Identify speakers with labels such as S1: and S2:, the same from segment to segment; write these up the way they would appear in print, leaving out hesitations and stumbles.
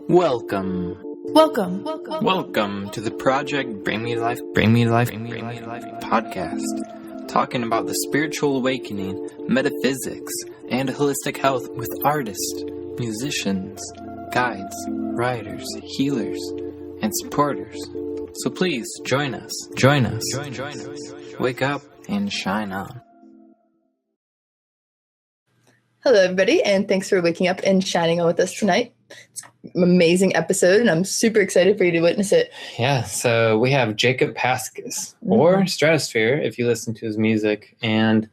S1: Welcome to the Project Bring Me Life podcast, talking about the spiritual awakening, metaphysics, and holistic health with artists, musicians, guides, writers, healers, and supporters. So please join us. Wake up and shine on.
S2: Hello, everybody, and thanks for waking up and shining on with us tonight. It's an amazing episode, and I'm super excited for you to witness it.
S1: Yeah, so we have Jacob Paskus, or Stratosphere, if you listen to his music, and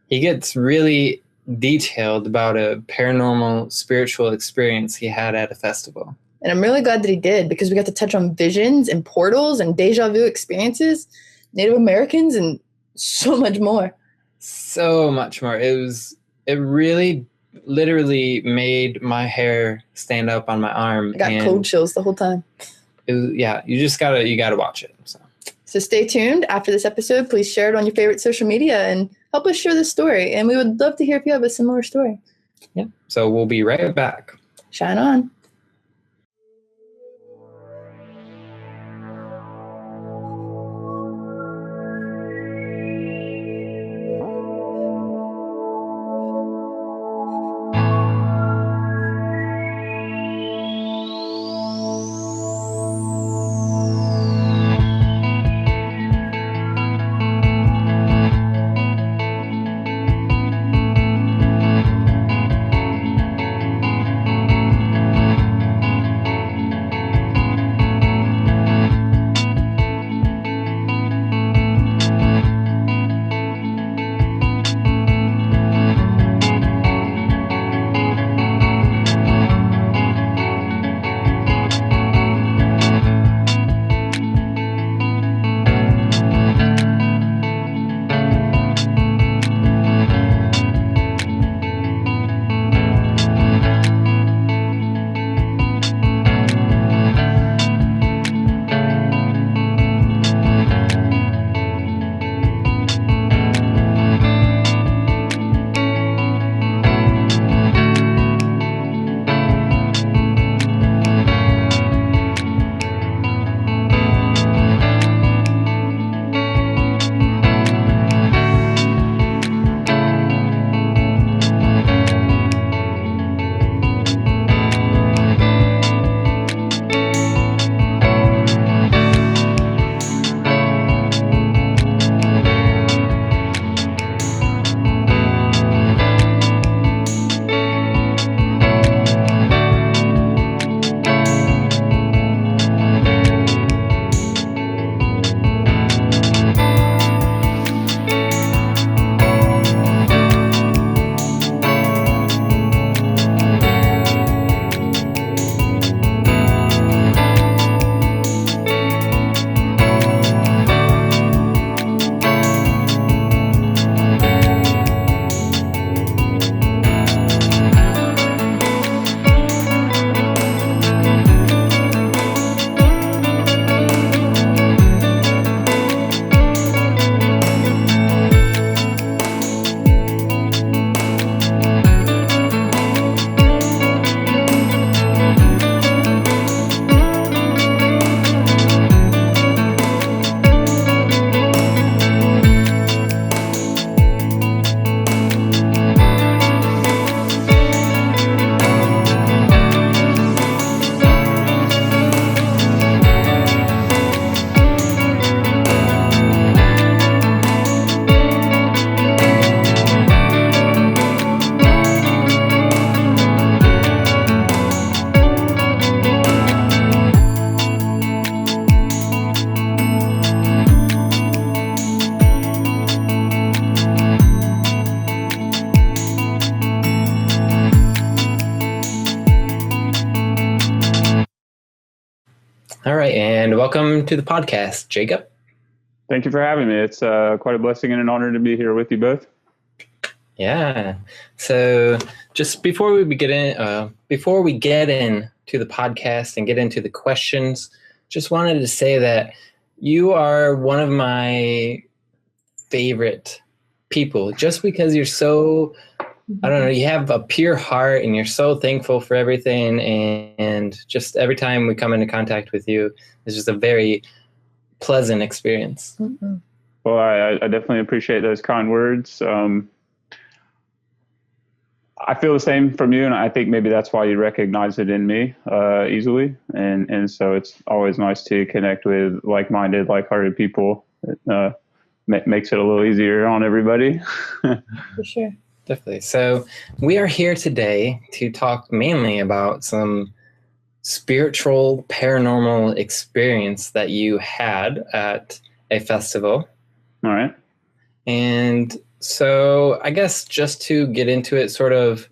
S1: he gets really detailed about a paranormal spiritual experience he had at a festival.
S2: And I'm really glad that he did, because we got to touch on visions and portals and deja vu experiences, Native Americans, and so much more.
S1: So much more. It really literally made my hair stand up on my arm.
S2: I got cold chills the whole time.
S1: You gotta watch it.
S2: So stay tuned. After this episode, please share it on your favorite social media and help us share this story. And we would love to hear if you have a similar story.
S1: Yeah. So we'll be right back.
S2: Shine on.
S1: All right, and welcome to the podcast, Jacob.
S3: Thank you for having me. It's quite a blessing and an honor to be here with you both.
S1: Yeah. So just before we get into the podcast and get into the questions, just wanted to say that you are one of my favorite people, just because you're so I don't know, you have a pure heart and you're so thankful for everything. And just every time we come into contact with you, it's just a very pleasant experience.
S2: Mm-hmm.
S3: Well, I definitely appreciate those kind words. I feel the same from you, and I think maybe that's why you recognize it in me easily. And so it's always nice to connect with like-minded, like-hearted people. It makes it a little easier on everybody.
S2: For sure.
S1: Definitely. So we are here today to talk mainly about some spiritual paranormal experience that you had at a festival.
S3: All right.
S1: And so I guess just to get into it, sort of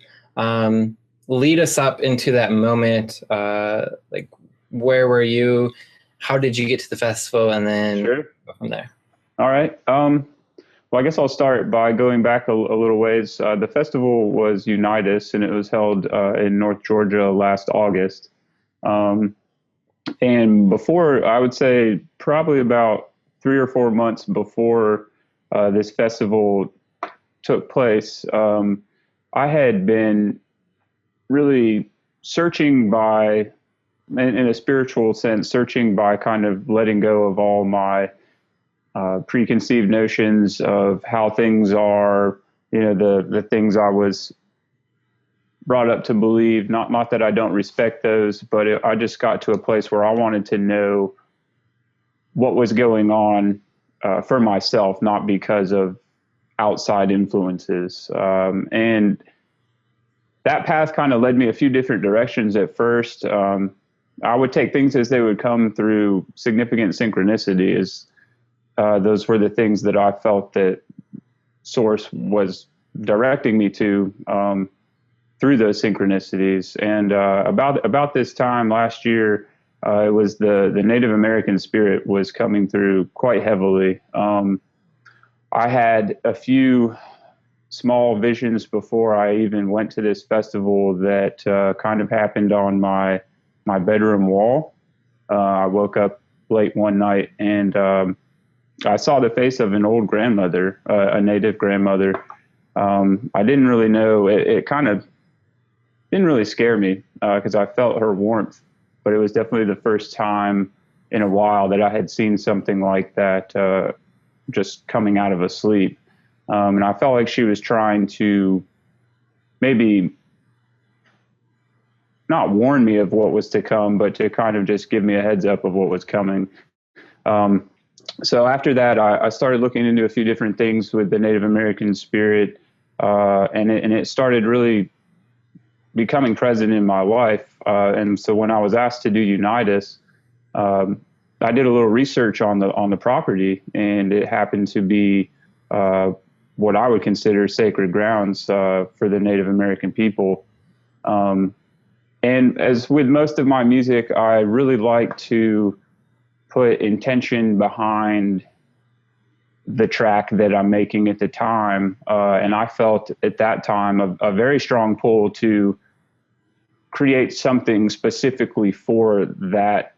S1: lead us up into that moment, like where were you? How did you get to the festival? And then
S3: Sure.
S1: go from there.
S3: All right. Well, I guess I'll start by going back a little ways. The festival was Unitas, and it was held in North Georgia last August. And before, I would say probably about 3 or 4 months before this festival took place, I had been really searching by, in a spiritual sense, searching by kind of letting go of all my preconceived notions of how things are, the things I was brought up to believe. Not that I don't respect those, but I just got to a place where I wanted to know what was going on for myself, not because of outside influences. And that path kind of led me a few different directions at first. I would take things as they would come through significant synchronicity, as those were the things that I felt that Source was directing me to through those synchronicities. And about this time last year, it was the Native American spirit was coming through quite heavily. I had a few small visions before I even went to this festival that kind of happened on my bedroom wall. I woke up late one night and I saw the face of an old grandmother, a Native grandmother. I didn't really know. It kind of didn't really scare me because I felt her warmth, but it was definitely the first time in a while that I had seen something like that just coming out of a sleep. And I felt like she was trying to maybe not warn me of what was to come, but to kind of just give me a heads up of what was coming. So after that, I started looking into a few different things with the Native American spirit, and it started really becoming present in my life. And so when I was asked to do Unitas, I did a little research on the property, and it happened to be what I would consider sacred grounds for the Native American people. And as with most of my music, I really like to put intention behind the track that I'm making at the time. And I felt at that time a very strong pull to create something specifically for that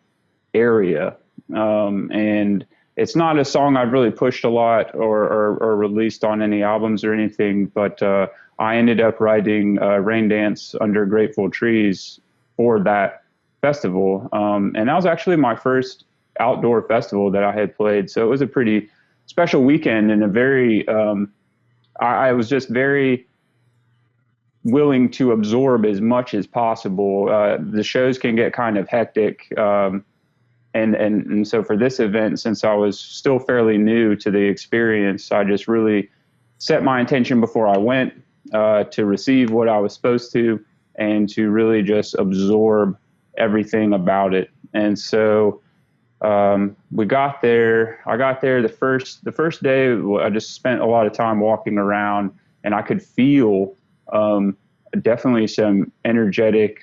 S3: area. And it's not a song I've really pushed a lot or released on any albums or anything, but I ended up writing Rain Dance Under Grateful Trees for that festival. And that was actually my first outdoor festival that I had played. So it was a pretty special weekend and a very, I was just very willing to absorb as much as possible. The shows can get kind of hectic. And so for this event, since I was still fairly new to the experience, I just really set my intention before I went to receive what I was supposed to and to really just absorb everything about it. And so we got there. I got there the first day. I just spent a lot of time walking around, and I could feel definitely some energetic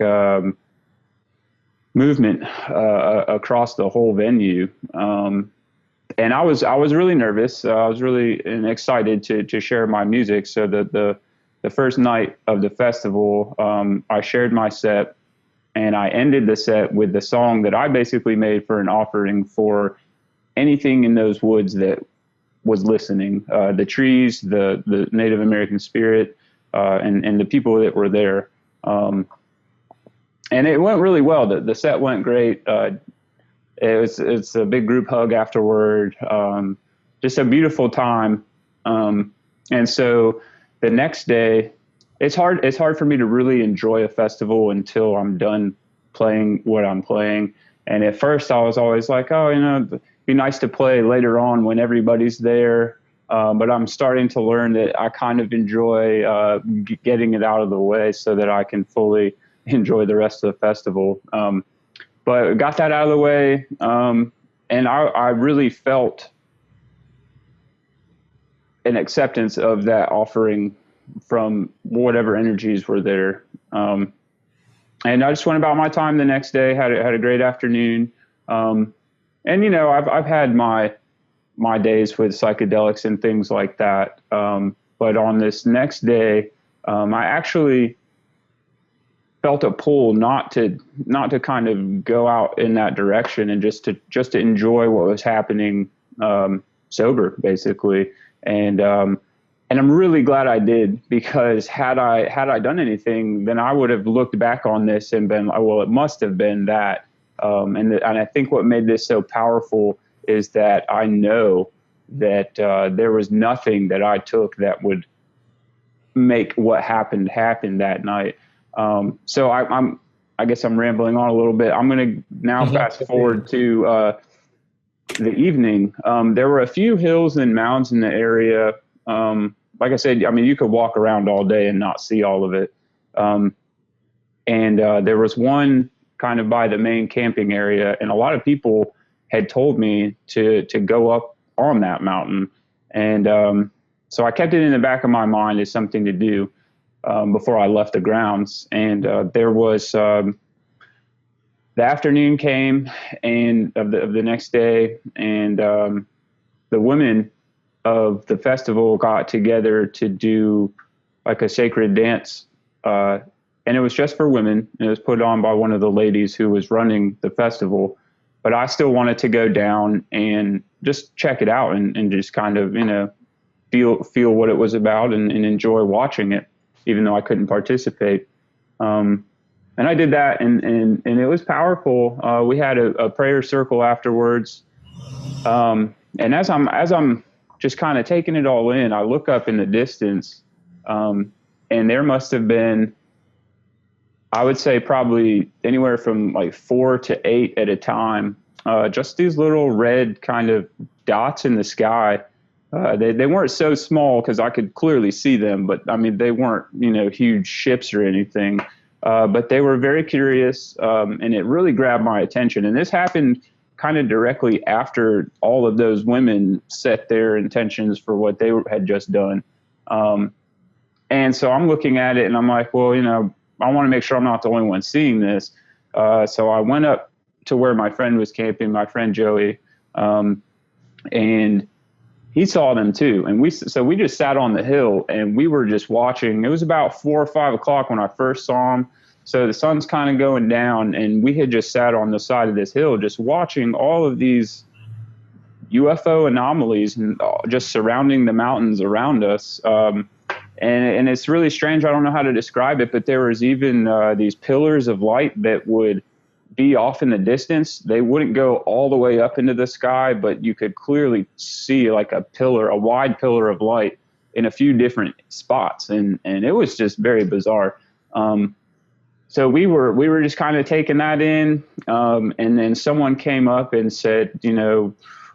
S3: movement across the whole venue. And I was really nervous. I was really excited to share my music. So the first night of the festival, I shared my set, and I ended the set with the song that I basically made for an offering for anything in those woods that was listening. The trees, the Native American spirit, and the people that were there. And it went really well. The set went great. It's a big group hug afterward. Just a beautiful time. And so the next day, it's hard for me to really enjoy a festival until I'm done playing what I'm playing. And at first I was always like, oh, it'd be nice to play later on when everybody's there. But I'm starting to learn that I kind of enjoy getting it out of the way so that I can fully enjoy the rest of the festival. But got that out of the way. And I really felt an acceptance of that offering from whatever energies were there. And I just went about my time the next day, had a great afternoon. And, I've had my days with psychedelics and things like that. But on this next day, I actually felt a pull not to kind of go out in that direction and just to enjoy what was happening, sober, basically. And I'm really glad I did, because had I done anything, then I would have looked back on this and been, well, it must have been that. And I think what made this so powerful is that I know that there was nothing that I took that would make what happened happen that night. So I guess I'm rambling on a little bit. I'm going to now fast forward to the evening. There were a few hills and mounds in the area. Like I said, you could walk around all day and not see all of it. And there was one kind of by the main camping area, and a lot of people had told me to go up on that mountain. And so I kept it in the back of my mind as something to do before I left the grounds. And there was the afternoon came and of the next day, and the women of the festival got together to do like a sacred dance. And it was just for women. It was put on by one of the ladies who was running the festival. But I still wanted to go down and just check it out and just kind of, feel what it was about and enjoy watching it, even though I couldn't participate. And I did that, and it was powerful. We had a prayer circle afterwards. And as I'm just kind of taking it all in, I look up in the distance, and there must have been, I would say, probably anywhere from like 4 to 8 at a time, just these little red kind of dots in the sky. They weren't so small because I could clearly see them, but they weren't, huge ships or anything. But they were very curious, and it really grabbed my attention. And this happened kind of directly after all of those women set their intentions for what they had just done. And so I'm looking at it and I'm like, well, I want to make sure I'm not the only one seeing this. So I went up to where my friend was camping, my friend Joey, and he saw them too. And we just sat on the hill and we were just watching. It was about 4 or 5 o'clock when I first saw him. So the sun's kind of going down, and we had just sat on the side of this hill, just watching all of these UFO anomalies and just surrounding the mountains around us. And it's really strange. I don't know how to describe it, but there was even these pillars of light that would be off in the distance. They wouldn't go all the way up into the sky, but you could clearly see like a wide pillar of light in a few different spots. And it was just very bizarre. So we were just kind of taking that in. And then someone came up and said,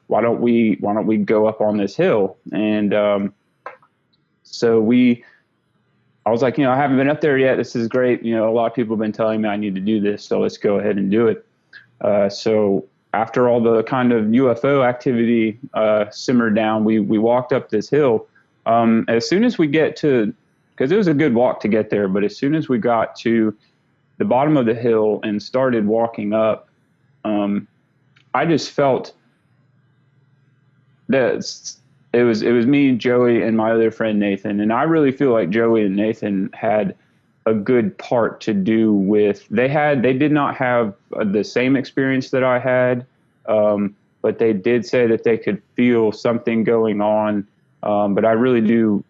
S3: why don't we go up on this hill? And so I was like, I haven't been up there yet. This is great. A lot of people have been telling me I need to do this, so let's go ahead and do it. So after all the kind of UFO activity simmered down, we walked up this hill. As soon as we get to, because it was a good walk to get there, but as soon as we got to the bottom of the hill and started walking up, I just felt that it was me, Joey, and my other friend Nathan. And I really feel like Joey and Nathan had a good part to do with, they did not have the same experience that I had, but they did say that they could feel something going on But I really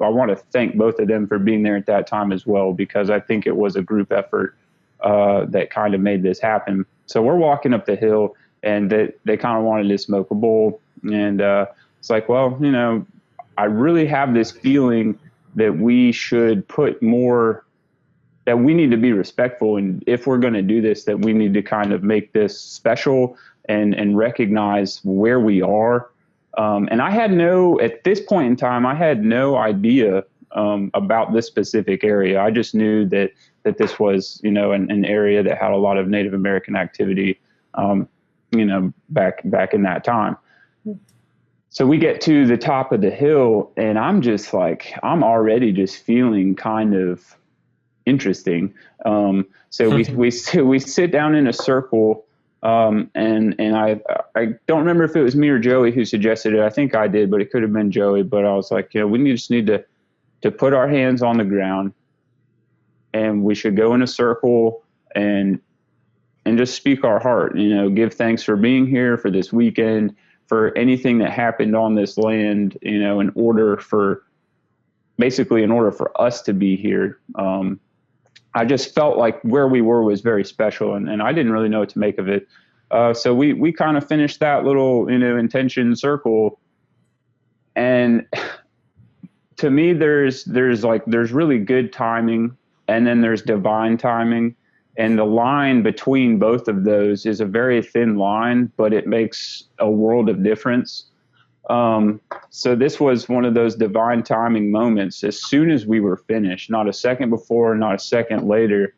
S3: I want to thank both of them for being there at that time as well, because I think it was a group effort that kind of made this happen. So we're walking up the hill, and they kind of wanted to smoke a bowl. And it's like, well, I really have this feeling that we should put more, that we need to be respectful. And if we're going to do this, that we need to kind of make this special and recognize where we are. And at this point in time, I had no idea about this specific area. I just knew that this was, an area that had a lot of Native American activity, back in that time. So we get to the top of the hill, and I'm just like, I'm already just feeling kind of interesting. So we sit down in a circle, and I don't remember if it was me or Joey who suggested it. I think I did, but it could have been Joey. But I was like, we just need to put our hands on the ground, and we should go in a circle and just speak our heart. Give thanks for being here, for this weekend, for anything that happened on this land, in order for us to be here. I just felt like where we were was very special, and I didn't really know what to make of it. So we kind of finished that little, intention circle. And to me, there's really good timing, and then there's divine timing. And the line between both of those is a very thin line, but it makes a world of difference. So this was one of those divine timing moments. As soon as we were finished, not a second before, not a second later,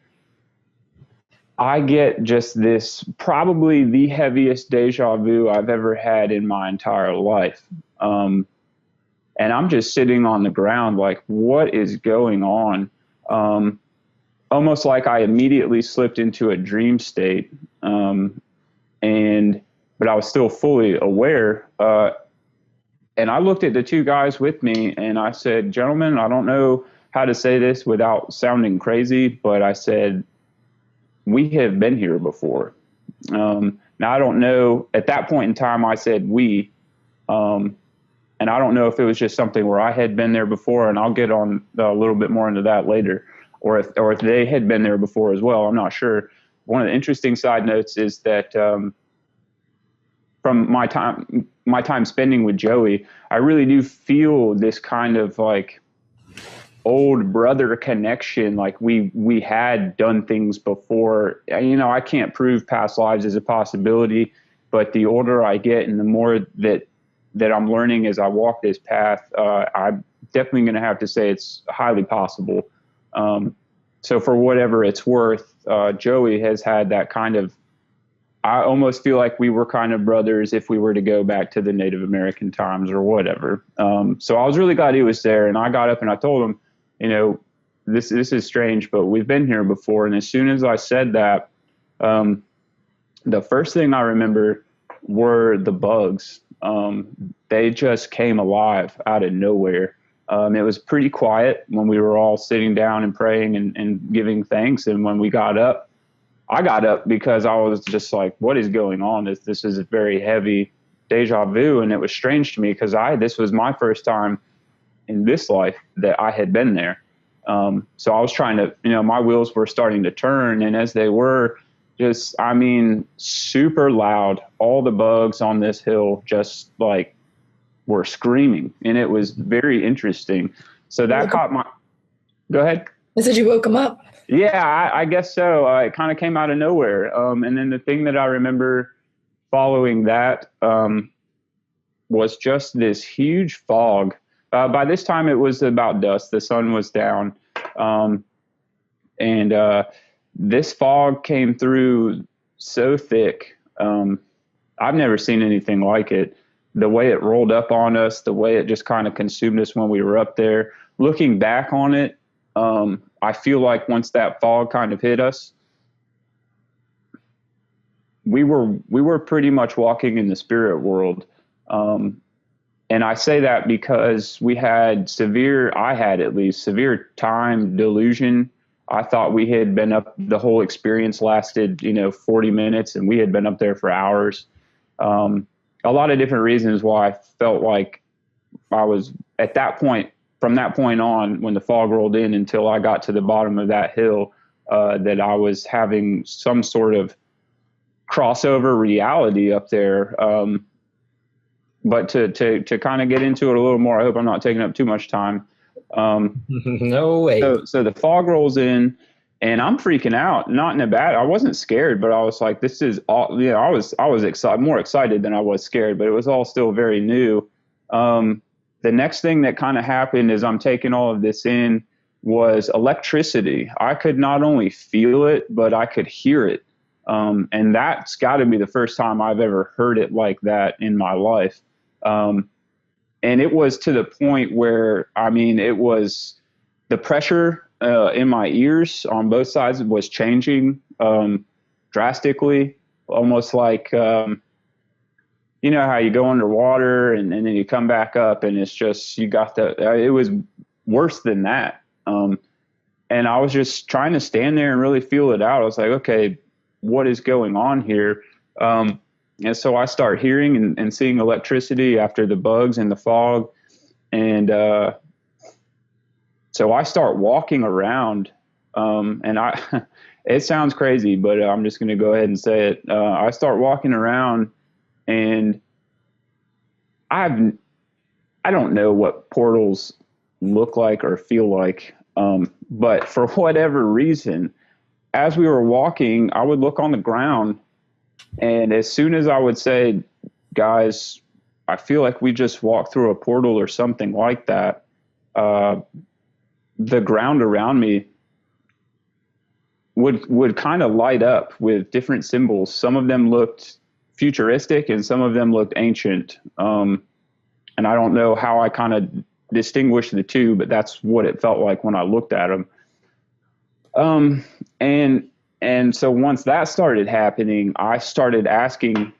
S3: I get just this, probably the heaviest deja vu I've ever had in my entire life. And I'm just sitting on the ground like, what is going on? Almost like I immediately slipped into a dream state. But I was still fully aware. And I looked at the two guys with me, and I said, gentlemen, I don't know how to say this without sounding crazy, but I said, we have been here before. Now, I don't know, at that point in time, I said we, and I don't know if it was just something where I had been there before, and I'll get on a little bit more into that later, or if they had been there before as well. I'm not sure. One of the interesting side notes is that from my time spending with Joey, I really do feel this kind of like old brother connection. Like we had done things before. I can't prove past lives as a possibility, but the older I get and the more that I'm learning as I walk this path, I'm definitely going to have to say it's highly possible. So for whatever it's worth, Joey has had that kind of, I almost feel like we were kind of brothers if we were to go back to the Native American times or whatever. So I was really glad he was there, and I got up and I told him, this is strange, but we've been here before. And as soon as I said that, the first thing I remember were the bugs. They just came alive out of nowhere. It was pretty quiet when we were all sitting down and praying and giving thanks. And when we got up, I got up because I was just like, what is going on? This is a very heavy deja vu. And it was strange to me because this was my first time in this life that I had been there. So I was trying to, my wheels were starting to turn. And as they were super loud, all the bugs on this hill just like were screaming. And it was very interesting. So that caught my, go ahead.
S2: I said you woke them up.
S3: Yeah, I guess so. It kind of came out of nowhere. And then the thing that I remember following that was just this huge fog. By this time, it was about dusk. The sun was down. And this fog came through so thick. I've never seen anything like it. The way it rolled up on us, the way it just kind of consumed us when we were up there. Looking back on it, I feel like once that fog kind of hit us, we were pretty much walking in the spirit world. And I say that because I had at least severe time delusion. I thought we had been up, the whole experience lasted, 40 minutes, and we had been up there for hours. A lot of different reasons why I felt like I was at that point, from that point on, when the fog rolled in until I got to the bottom of that hill, that I was having some sort of crossover reality up there. But to kind of get into it a little more, I hope I'm not taking up too much time.
S4: No way.
S3: So the fog rolls in, and I'm freaking out. Not in a bad. I wasn't scared, but I was like, "This is all." You know, I was excited, more excited than I was scared, but it was all still very new. The next thing that kind of happened as I'm taking all of this in was electricity. I could not only feel it, but I could hear it. And that's got to be the first time I've ever heard it like that in my life. And it was to the point where, I mean, it was the pressure in my ears on both sides was changing drastically, almost like, you know how you go underwater and then you come back up and it's just, you got it was worse than that. And I was just trying to stand there and really feel it out. I was like, okay, what is going on here? And so I start hearing and seeing electricity after the bugs and the fog. And so I start walking around, and it sounds crazy, but I'm just going to go ahead and say it. I start walking around, and I don't know what portals look like or feel like, but for whatever reason, as we were walking, I would look on the ground, and as soon as I would say, guys, I feel like we just walked through a portal or something like that, the ground around me would kind of light up with different symbols. Some of them looked futuristic and some of them looked ancient. And I don't know how I kind of distinguished the two, but that's what it felt like when I looked at them. And so once that started happening, I started asking,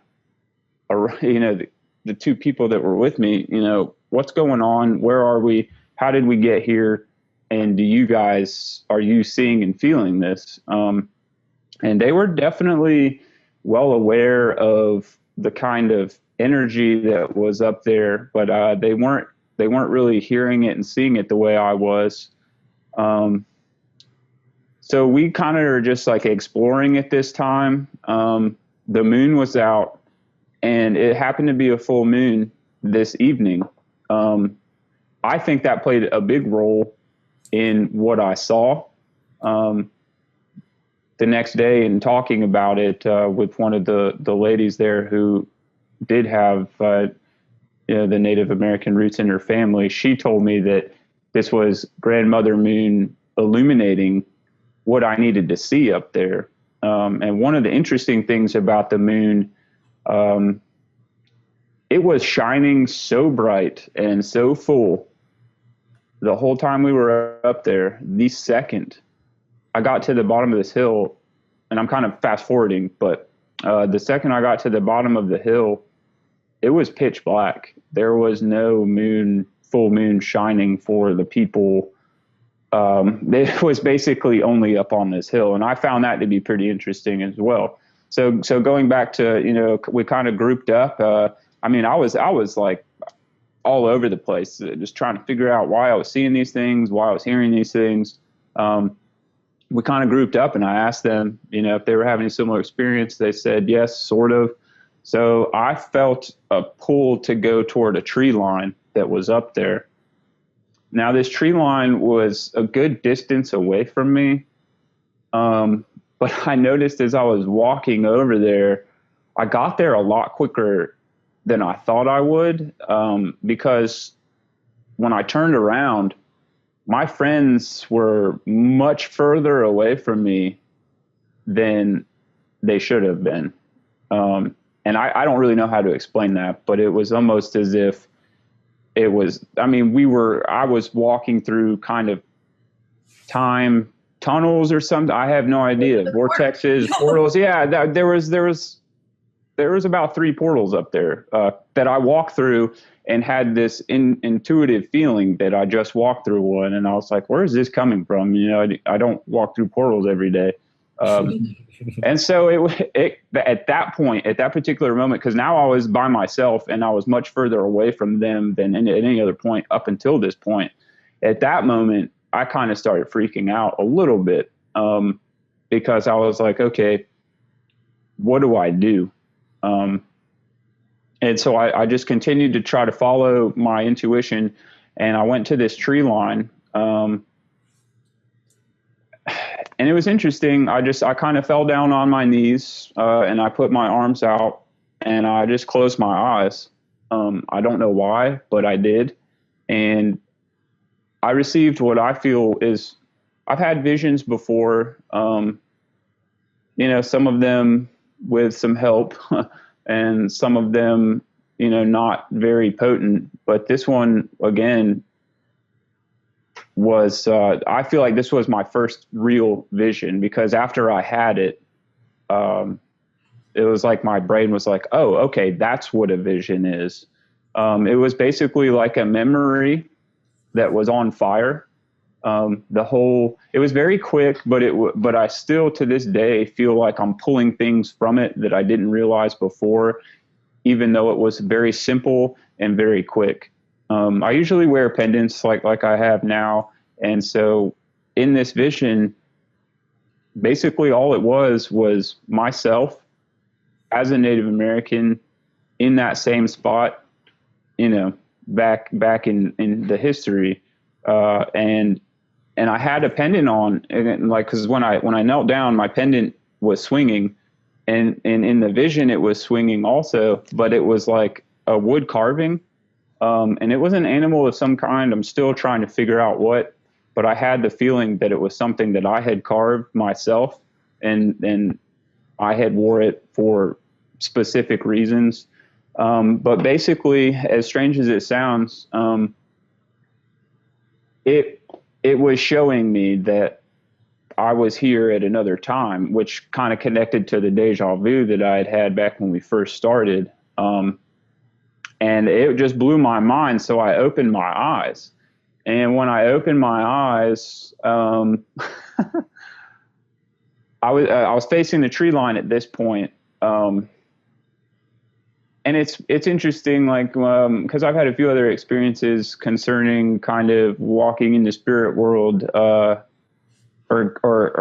S3: you know, the two people that were with me, you know, what's going on? Where are we? How did we get here? And are you seeing and feeling this? And they were definitely well aware of the kind of energy that was up there, but they weren't really hearing it and seeing it the way I was. So we kind of are just like exploring at this time. The moon was out, and it happened to be a full moon this evening. I think that played a big role in what I saw. The next day, in talking about it with one of the ladies there who did have you know, the Native American roots in her family, she told me that this was Grandmother Moon illuminating what I needed to see up there. And one of the interesting things about the moon, it was shining so bright and so full the whole time we were up there. The second I got to the bottom of this hill, and I'm kind of fast forwarding, but the second I got to the bottom of the hill, it was pitch black. There was no full moon shining for the people. It was basically only up on this hill, and I found that to be pretty interesting as well. So going back to, you know, we kind of grouped up. I mean, I was like all over the place, just trying to figure out why I was seeing these things, why I was hearing these things. We kind of grouped up, and I asked them, you know, if they were having a similar experience. They said yes, sort of. So I felt a pull to go toward a tree line that was up there. Now, this tree line was a good distance away from me, but I noticed as I was walking over there, I got there a lot quicker than I thought I would, because when I turned around, my friends were much further away from me than they should have been. And I don't really know how to explain that, but it was almost as if it was, I mean, I was walking through kind of time tunnels or something. I have no idea. Vortexes, portals. Yeah, there was about 3 portals up there that I walked through and had this intuitive feeling that I just walked through one. And I was like, where is this coming from? You know, I don't walk through portals every day. And so at that point, at that particular moment, because now I was by myself and I was much further away from them than at any other point up until this point. At that moment, I kind of started freaking out a little bit, because I was like, okay, what do I do? And so I just continued to try to follow my intuition, and I went to this tree line. And it was interesting. I kind of fell down on my knees, and I put my arms out, and I just closed my eyes. I don't know why, but I did. And I received what I feel is, I've had visions before, some of them with some help and some of them, not very potent. But this one, again, was, I feel like this was my first real vision, because after I had it, it was like my brain was like, oh, okay, that's what a vision is. It was basically like a memory that was on fire. It was very quick, but I still to this day feel like I'm pulling things from it that I didn't realize before, even though it was very simple and very quick. I usually wear pendants like I have now. And so in this vision, basically all it was myself as a Native American in that same spot, back in the history. And I had a pendant on, and cause when I knelt down, my pendant was swinging, and in the vision it was swinging also, but it was like a wood carving. And it was an animal of some kind. I'm still trying to figure out what, but I had the feeling that it was something that I had carved myself, and I had wore it for specific reasons. But basically, as strange as it sounds, it was showing me that I was here at another time, which kind of connected to the deja vu that I had back when we first started. And it just blew my mind. So I opened my eyes. And when I opened my eyes, I was facing the tree line at this point. And it's interesting, because I've had a few other experiences concerning kind of walking in the spirit world, or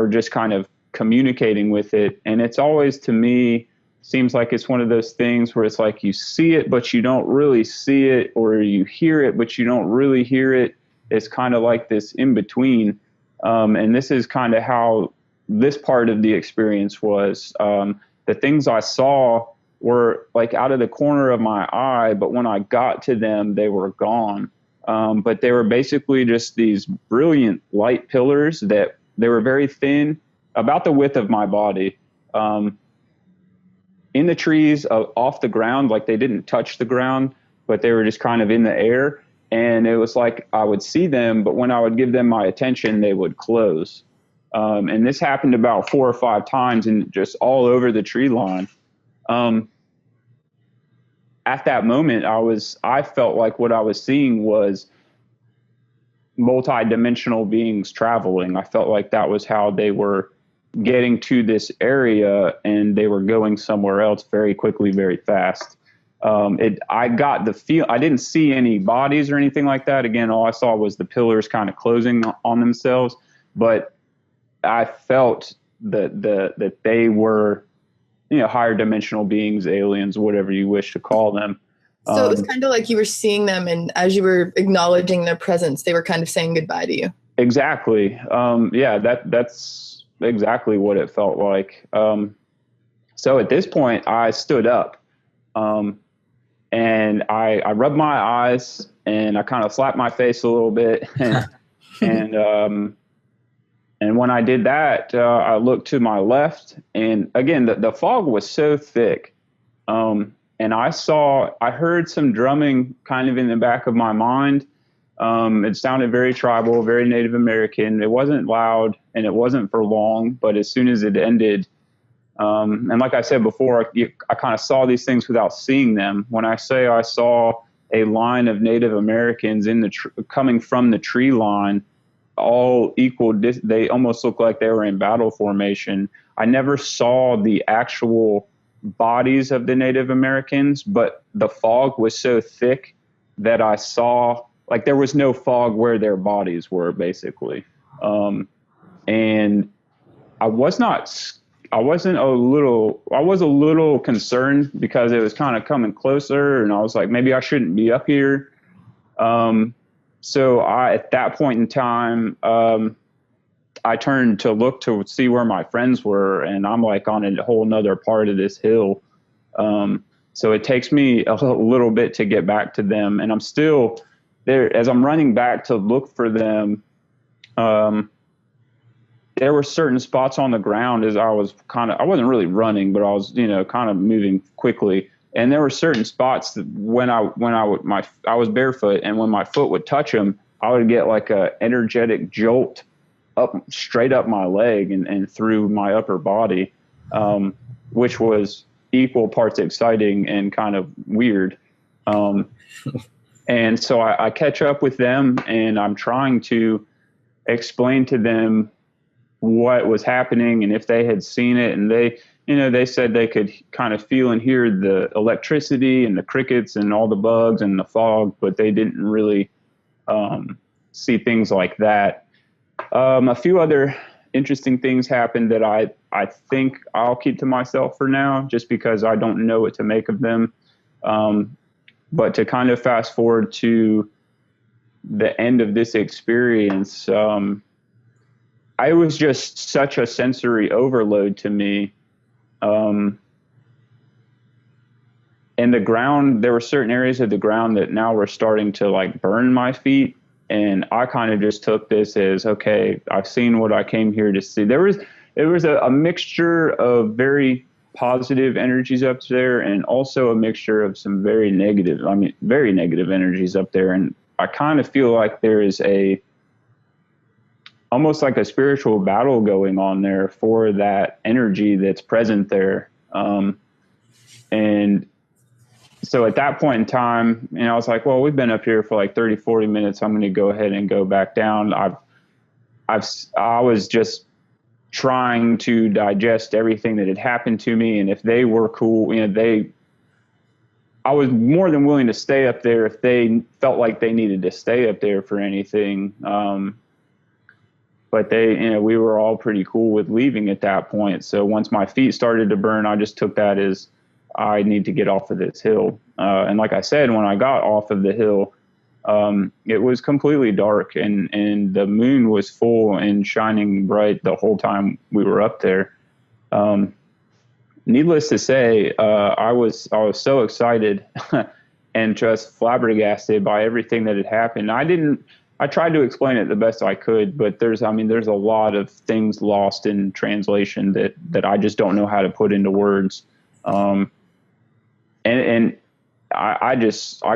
S3: just kind of communicating with it. And it's always, to me, seems like it's one of those things where it's like you see it, but you don't really see it, or you hear it, but you don't really hear it. It's kind of like this in between. And this is kind of how this part of the experience was. The things I saw were like out of the corner of my eye, but when I got to them, they were gone. But they were basically just these brilliant light pillars that they were very thin, about the width of my body. In the trees, off the ground, like they didn't touch the ground, but they were just kind of in the air. And it was like I would see them, but when I would give them my attention, they would close. And this happened about 4 or 5 times, and just all over the tree line. At that moment, I felt like what I was seeing was multidimensional beings traveling. I felt like that was how they were getting to this area, and they were going somewhere else very quickly, very fast. I got the feel. I didn't see any bodies or anything like that. Again, all I saw was the pillars kind of closing on themselves. But I felt that they were, higher dimensional beings, aliens, whatever you wish to call them.
S2: So it was kind of like you were seeing them, and as you were acknowledging their presence, they were kind of saying goodbye to you.
S3: Exactly. Yeah, that's exactly what it felt like. So at this point, I stood up, and I rubbed my eyes, and I kind of slapped my face a little bit, and when I did that, I looked to my left, and again, the fog was so thick. And I heard some drumming kind of in the back of my mind. It sounded very tribal, very Native American. It wasn't loud, and it wasn't for long, but as soon as it ended, and like I said before, I kind of saw these things without seeing them. When I say I saw a line of Native Americans coming from the tree line, all equal, they almost looked like they were in battle formation. I never saw the actual bodies of the Native Americans, but the fog was so thick that I saw, like, there was no fog where their bodies were, basically. And I was a little concerned because it was kind of coming closer, and I was like, maybe I shouldn't be up here. So at that point in time, I turned to look to see where my friends were, and I'm like on a whole nother part of this hill. So it takes me a little bit to get back to them, and I'm still there as I'm running back to look for them. There were certain spots on the ground as I wasn't really running, but I was, kind of moving quickly. And there were certain spots that when I was barefoot, and when my foot would touch them, I would get like a energetic jolt straight up my leg and through my upper body, which was equal parts exciting and kind of weird. And so I catch up with them, and I'm trying to explain to them what was happening and if they had seen it. And they said they could kind of feel and hear the electricity and the crickets and all the bugs and the fog, but they didn't really see things like that. A few other interesting things happened that I think I'll keep to myself for now, just because I don't know what to make of them. But to kind of fast forward to the end of this experience, it was just such a sensory overload to me. And the ground, there were certain areas of the ground that now were starting to like burn my feet. And I kind of just took this as, okay, I've seen what I came here to see. There was a mixture of very positive energies up there, and also a mixture of some very negative energies up there. And I kind of feel like there is almost like a spiritual battle going on there for that energy that's present there. And so at that point in time, I was like, well, we've been up here for like 30, 40 minutes. I'm going to go ahead and go back down. I was just trying to digest everything that had happened to me. And if they were cool, I was more than willing to stay up there if they felt like they needed to stay up there for anything. But we were all pretty cool with leaving at that point. So once my feet started to burn, I just took that as I need to get off of this hill. And like I said, when I got off of the hill, it was completely dark, and the moon was full and shining bright the whole time we were up there. Needless to say, I was so excited and just flabbergasted by everything that had happened. I tried to explain it the best I could, but there's a lot of things lost in translation that I just don't know how to put into words. And I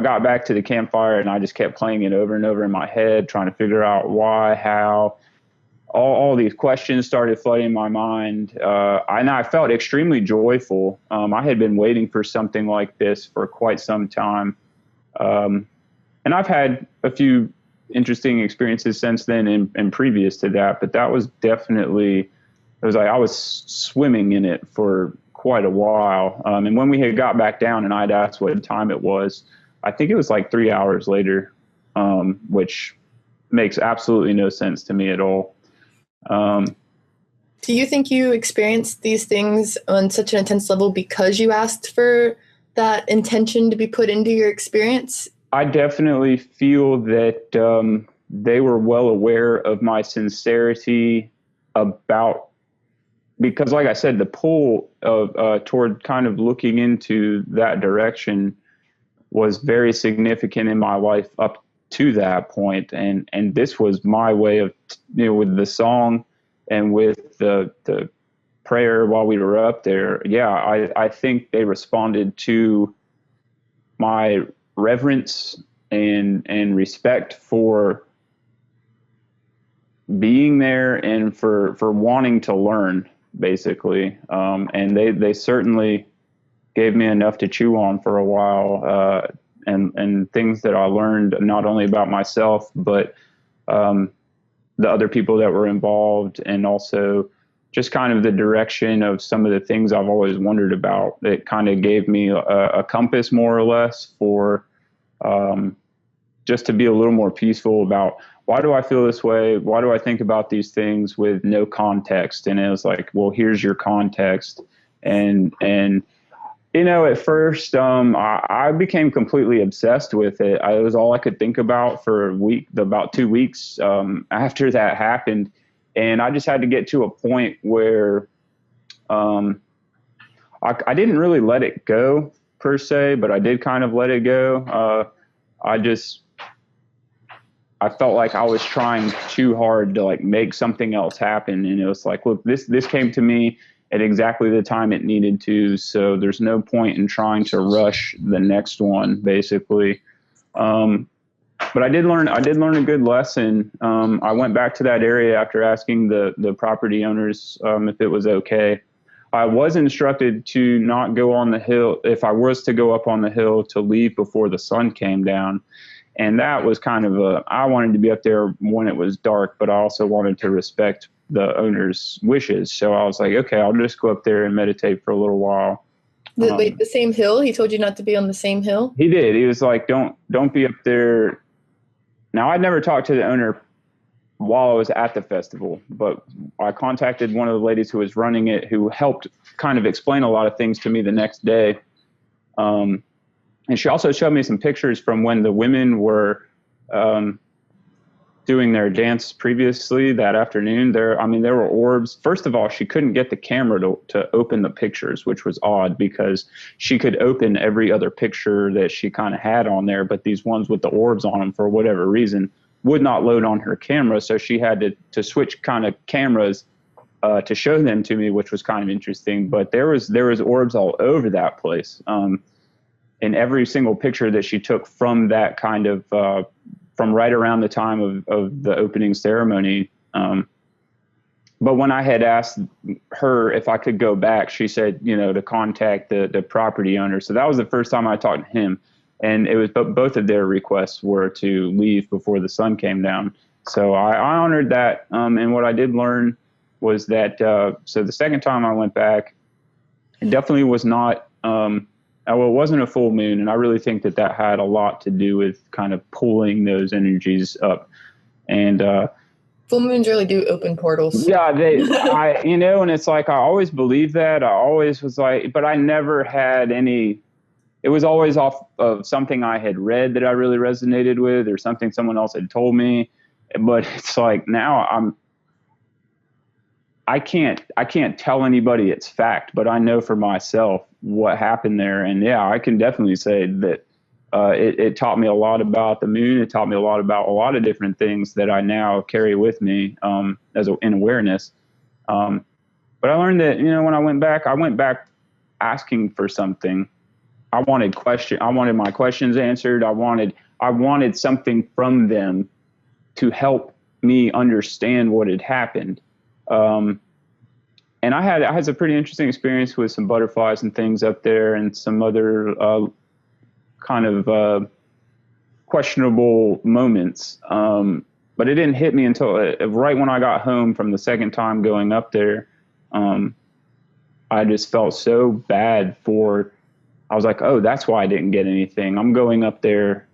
S3: got back to the campfire, and I just kept playing it over and over in my head, trying to figure out why, how. All these questions started flooding my mind. And I felt extremely joyful. I had been waiting for something like this for quite some time. And I've had a few interesting experiences since then and previous to that, but that was definitely, it was like I was swimming in it for quite a while. And when we had got back down and I'd asked what time it was, I think it was like 3 hours later, which makes absolutely no sense to me at all.
S2: Do you think you experienced these things on such an intense level because you asked for that intention to be put into your experience?
S3: I definitely feel that they were well aware of my sincerity because like I said, the pull of toward kind of looking into that direction was very significant in my life up to that point. And this was my way of, with the song and with the prayer while we were up there. Yeah, I think they responded to my reverence and respect for being there and for wanting to learn, basically. And they certainly gave me enough to chew on for a while, and things that I learned not only about myself, but the other people that were involved, and also just kind of the direction of some of the things I've always wondered about. It kind of gave me a compass, more or less, for just to be a little more peaceful about, why do I feel this way? Why do I think about these things with no context? And it was like, well, here's your context. And at first, I became completely obsessed with it. It was all I could think about for about 2 weeks after that happened. And I just had to get to a point where I didn't really let it go per se, but I did kind of let it go. I felt like I was trying too hard to like make something else happen. And it was like, look, this came to me at exactly the time it needed to. So there's no point in trying to rush the next one, basically. But I did learn a good lesson. I went back to that area after asking the property owners if it was okay. I was instructed to not go on the hill. If I was to go up on the hill, to leave before the sun came down. And that was kind of I wanted to be up there when it was dark, but I also wanted to respect the owner's wishes. So I was like, okay, I'll just go up there and meditate for a little while.
S2: Wait, the same hill? He told you not to be on the same hill?
S3: He did. He was like, don't be up there. Now, I'd never talked to the owner while I was at the festival, but I contacted one of the ladies who was running it, who helped kind of explain a lot of things to me the next day. And she also showed me some pictures from when the women were doing their dance previously that afternoon. There were orbs. First of all, she couldn't get the camera to open the pictures, which was odd because she could open every other picture that she kind of had on there, but these ones with the orbs on them, for whatever reason, would not load on her camera. So she had to switch kind of cameras to show them to me, which was kind of interesting. But there was orbs all over that place. In every single picture that she took from that kind of from right around the time of the opening ceremony. But when I had asked her if I could go back, she said, to contact the property owner. So that was the first time I talked to him. And it was both of their requests were to leave before the sun came down. So I honored that. And what I did learn was that, so the second time I went back, it definitely was not, it wasn't a full moon, and I really think that had a lot to do with kind of pulling those energies up. And
S2: full moons really do open portals.
S3: Yeah, and it's like I always believed that. I always was like, but I never had any. It was always off of something I had read that I really resonated with, or something someone else had told me. But it's like now I can't tell anybody it's fact, but I know for myself what happened there. And yeah, I can definitely say that it taught me a lot about the moon. It taught me a lot about a lot of different things that I now carry with me in awareness. But I learned that, when I went back asking for something. I wanted my questions answered. I wanted something from them to help me understand what had happened. And I had some pretty interesting experience with some butterflies and things up there, and some other kind of questionable moments. But it didn't hit me until right when I got home from the second time going up there. I just felt so bad I was like, oh, that's why I didn't get anything. I'm going up there,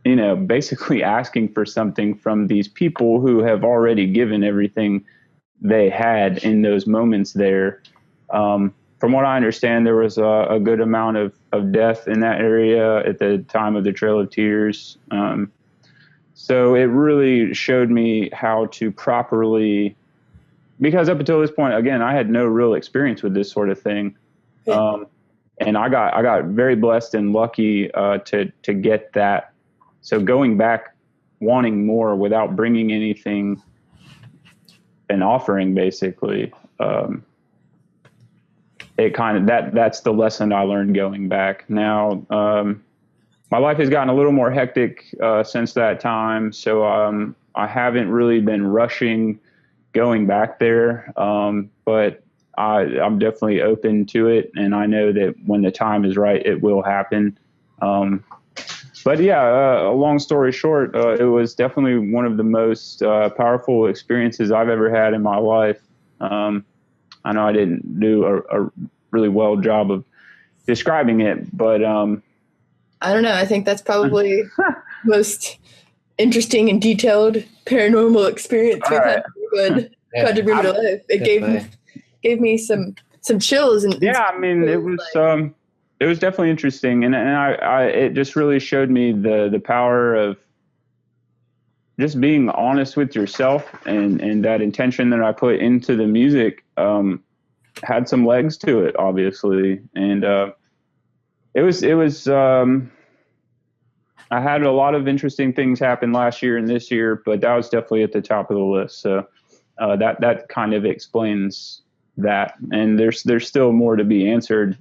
S3: basically asking for something from these people who have already given everything they had in those moments there. From what I understand, there was a good amount of death in that area at the time of the Trail of Tears. So it really showed me how to properly, because up until this point, again, I had no real experience with this sort of thing. And I got very blessed and lucky to get that. So going back, wanting more without bringing anything, an offering, basically, it kind of that's the lesson I learned going back. Now, my life has gotten a little more hectic since that time, so I haven't really been rushing going back there, but I'm definitely open to it, and I know that when the time is right, it will happen. But yeah, a long story short, it was definitely one of the most powerful experiences I've ever had in my life. I know I didn't do a really well job of describing it, but
S2: I don't know. I think that's probably most interesting and detailed paranormal experience we've had. Good contributed to life. It gave me some chills and
S3: I mean it was definitely interesting, and I it just really showed me the power of just being honest with yourself, and that intention that I put into the music had some legs to it, obviously, and it was I had a lot of interesting things happen last year and this year, but that was definitely at the top of the list. So that kind of explains that. And there's still more to be answered,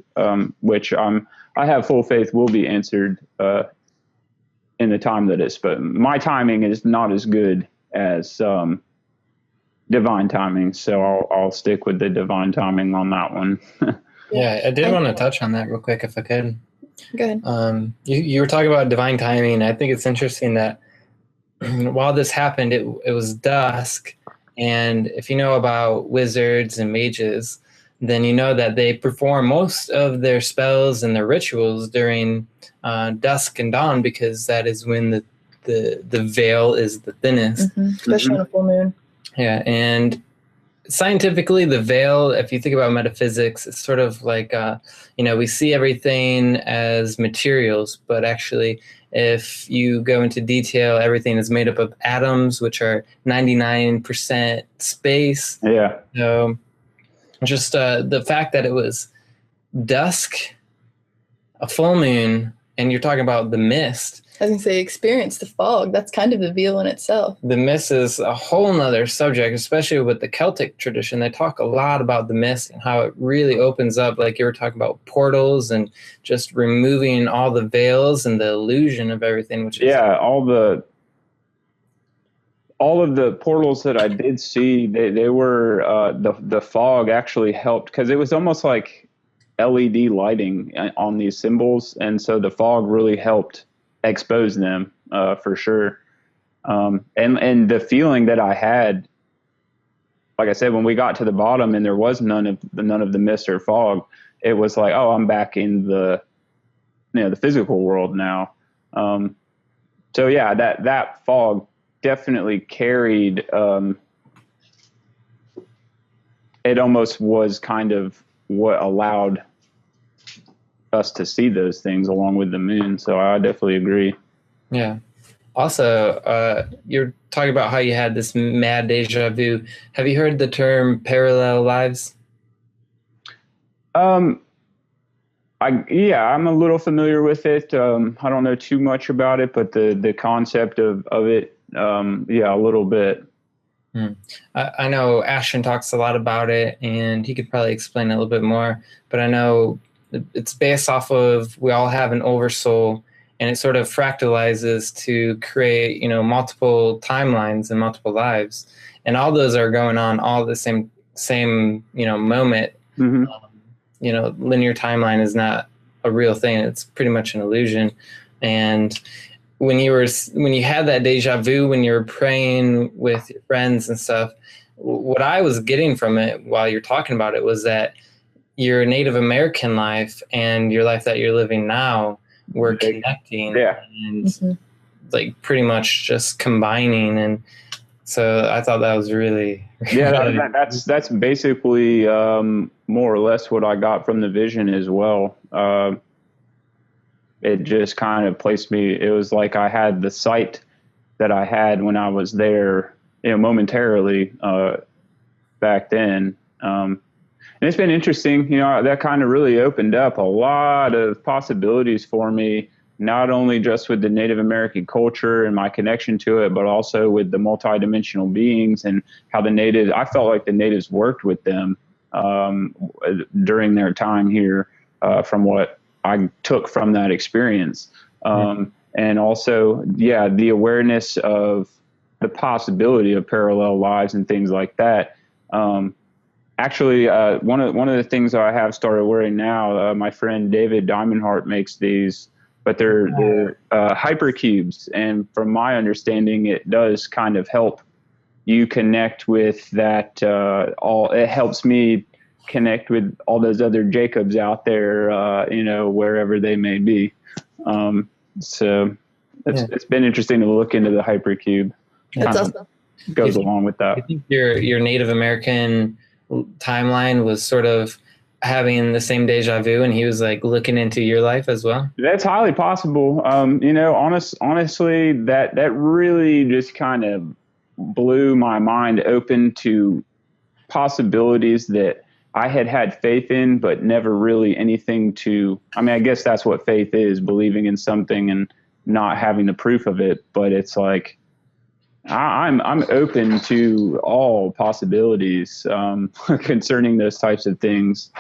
S3: which I have full faith will be answered in the time that it's. But my timing is not as good as divine timing, so I'll stick with the divine timing on that one.
S1: Yeah, I did want to touch on that real quick if I could.
S2: Go ahead.
S1: You were talking about divine timing. I think it's interesting that while this happened, it was dusk. And if you know about wizards and mages, then you know that they perform most of their spells and their rituals during dusk and dawn, because that is when the veil is the thinnest.
S2: Especially on a full moon.
S1: Yeah, and scientifically, the veil, if you think about metaphysics, it's sort of like, we see everything as materials, but actually, if you go into detail, everything is made up of atoms, which are 99% space.
S3: Yeah.
S1: So just the fact that it was dusk, a full moon, and you're talking about the mist.
S2: I was going to say, experience the fog. That's kind of the veil in itself.
S1: The mist is a whole nother subject, especially with the Celtic tradition. They talk a lot about the mist and how it really opens up, like you were talking about portals and just removing all the veils and the illusion of everything. Which is all of the portals that I did see, they were the fog actually helped, because it was almost like LED lighting on these symbols, and so the fog really helped expose them for sure. And the feeling that I had, like I said, when we got to the bottom and there was none of the mist or fog, it was like, oh, I'm back in the physical world now. So yeah, that fog definitely carried, it almost was kind of what allowed us to see those things along with the moon. So I definitely agree. Yeah. Also, you're talking about how you had this mad deja vu. Have you heard the term parallel lives?
S3: I'm a little familiar with it. I don't know too much about it, but the concept of it, a little bit.
S1: I know Ashton talks a lot about it, and he could probably explain it a little bit more, but I know it's based off of, we all have an oversoul, and it sort of fractalizes to create, multiple timelines and multiple lives. And all those are going on all at the same, moment.
S3: Mm-hmm.
S1: Linear timeline is not a real thing. It's pretty much an illusion. And when you had that deja vu, when you were praying with your friends and stuff, what I was getting from it while you're talking about it was that your Native American life and your life that you're living now were connecting, and like pretty much just combining. And so I thought that was really
S3: that's basically more or less what I got from the vision as well. It just kind of placed me. It was like I had the sight that I had when I was there, momentarily back then. And it's been interesting, that kind of really opened up a lot of possibilities for me, not only just with the Native American culture and my connection to it, but also with the multidimensional beings and how I felt like the natives worked with them during their time here, from what I took from that experience. And also, the awareness of the possibility of parallel lives and things like that. Actually, one of the things that I have started wearing now, my friend David Diamondheart makes these, but they're hypercubes, and from my understanding, it does kind of help, you connect with that, it helps me connect with all those other Jacobs out there, wherever they may be. So it's been interesting to look into the hypercube.
S2: That's awesome.
S3: Goes along with that.
S1: I think your Native American timeline was sort of having the same deja vu, and he was like looking into your life as well.
S3: That's highly possible. Honestly, that really just kind of blew my mind open to possibilities that I had faith in, but never really anything to. I mean, I guess that's what faith is: believing in something and not having the proof of it. But it's like, I'm open to all possibilities concerning those types of things.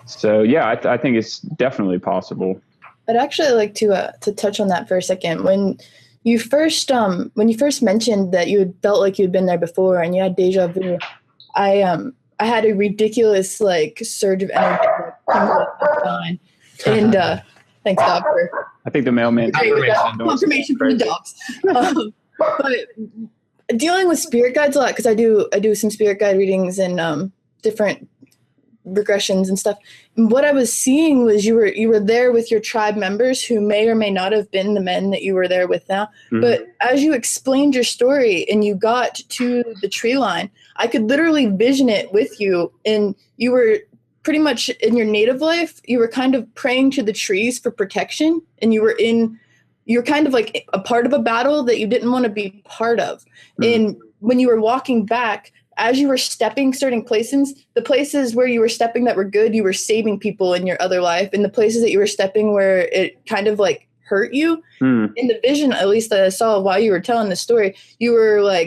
S3: So yeah, I think it's definitely possible.
S2: I'd actually like to touch on that for a second. When you first mentioned that you had felt like you'd been there before and you had deja vu, I had a ridiculous surge of energy and thanks, Doc, for
S3: I think the mailman
S2: confirmation from the dogs. But dealing with spirit guides a lot, because I do some spirit guide readings and different regressions and stuff. And what I was seeing was you were there with your tribe members who may or may not have been the men that you were there with now. Mm-hmm. But as you explained your story and you got to the tree line, I could literally vision it with you, and you were pretty much in your native life, you were kind of praying to the trees for protection, and you're kind of like a part of a battle that you didn't want to be part of. Mm. And when you were walking back, as you were stepping certain places, the places where you were stepping that were good, you were saving people in your other life. And the places that you were stepping where it kind of hurt you, in the vision, at least that I saw while you were telling the story, you were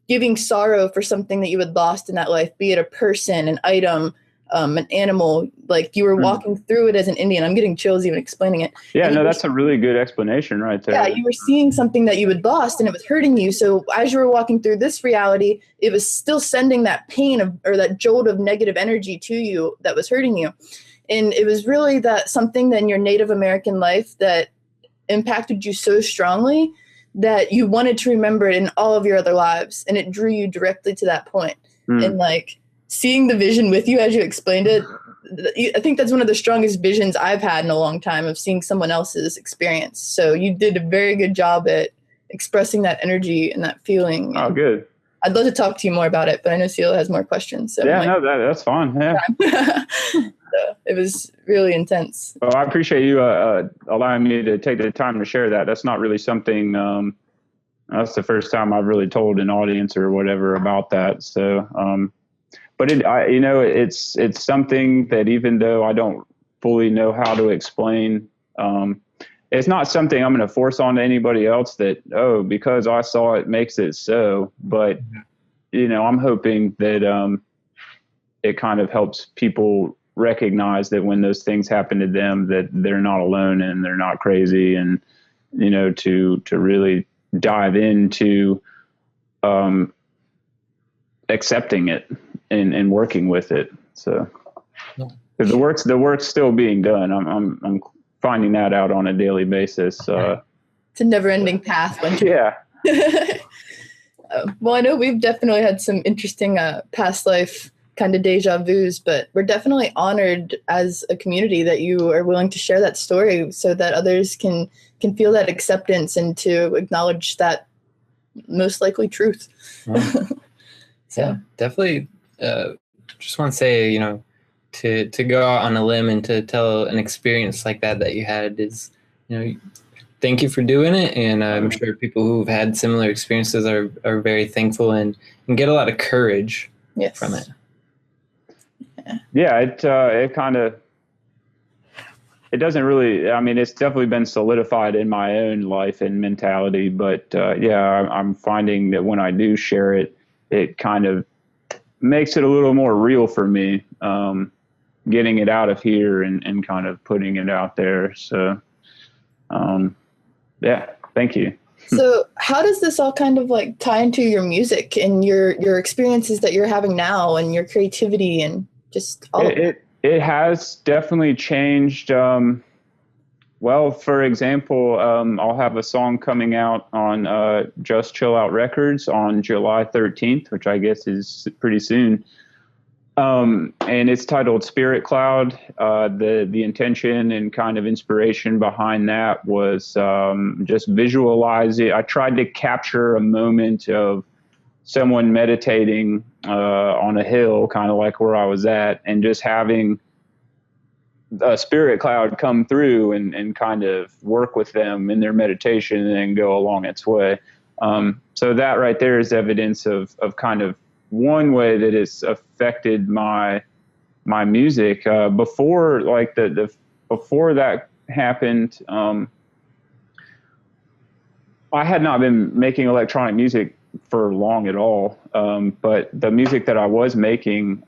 S2: giving sorrow for something that you had lost in that life, be it a person, an item, an animal. You were walking through it as an Indian. I'm getting chills even explaining it.
S3: Yeah, no, that's a really good explanation right there.
S2: Yeah, you were seeing something that you had lost and it was hurting you. So as you were walking through this reality, it was still sending that pain or that jolt of negative energy to you that was hurting you. And it was really that something in your Native American life that impacted you so strongly that you wanted to remember it in all of your other lives. And it drew you directly to that point. And seeing the vision with you as you explained it, I think that's one of the strongest visions I've had in a long time, of seeing someone else's experience. So you did a very good job at expressing that energy and that feeling.
S3: Oh, good.
S2: I'd love to talk to you more about it, but I know Celia has more questions. So
S3: yeah, that's fine. Yeah.
S2: So it was really intense.
S3: Well, I appreciate you allowing me to take the time to share that. That's not really something, that's the first time I've really told an audience or whatever about that. So, but it's something that even though I don't fully know how to explain, it's not something I'm going to force onto anybody else that, because I saw it makes it so. But, I'm hoping that it kind of helps people recognize that when those things happen to them, that they're not alone and they're not crazy, and, to really dive into accepting it and working with it. So the work's still being done. I'm finding that out on a daily basis.
S2: It's a never-ending path.
S3: Yeah.
S2: Well, I know we've definitely had some interesting past life kind of deja vus, but we're definitely honored as a community that you are willing to share that story so that others can feel that acceptance and to acknowledge that most likely truth.
S1: So. Yeah, definitely. Just want to say, to go out on a limb and to tell an experience like that you had is, thank you for doing it. And I'm sure people who've had similar experiences are very thankful and get a lot of courage from it.
S3: Yeah, it kind of, it doesn't really, it's definitely been solidified in my own life and mentality, but I'm finding that when I do share it, it kind of makes it a little more real for me, getting it out of here and kind of putting it out there. So, thank you.
S2: So how does this all kind of tie into your music and your experiences that you're having now and your creativity and just all of it?
S3: It has definitely changed Well, for example, I'll have a song coming out on Just Chill Out Records on July 13th, which I guess is pretty soon. And it's titled Spirit Cloud. The intention and kind of inspiration behind that was just visualize it. I tried to capture a moment of someone meditating on a hill, kind of like where I was at, and just having a spirit cloud come through and kind of work with them in their meditation and then go along its way. So that right there is evidence of kind of one way that it's affected my music. Before like before that happened, I had not been making electronic music for long at all. But the music that I was making,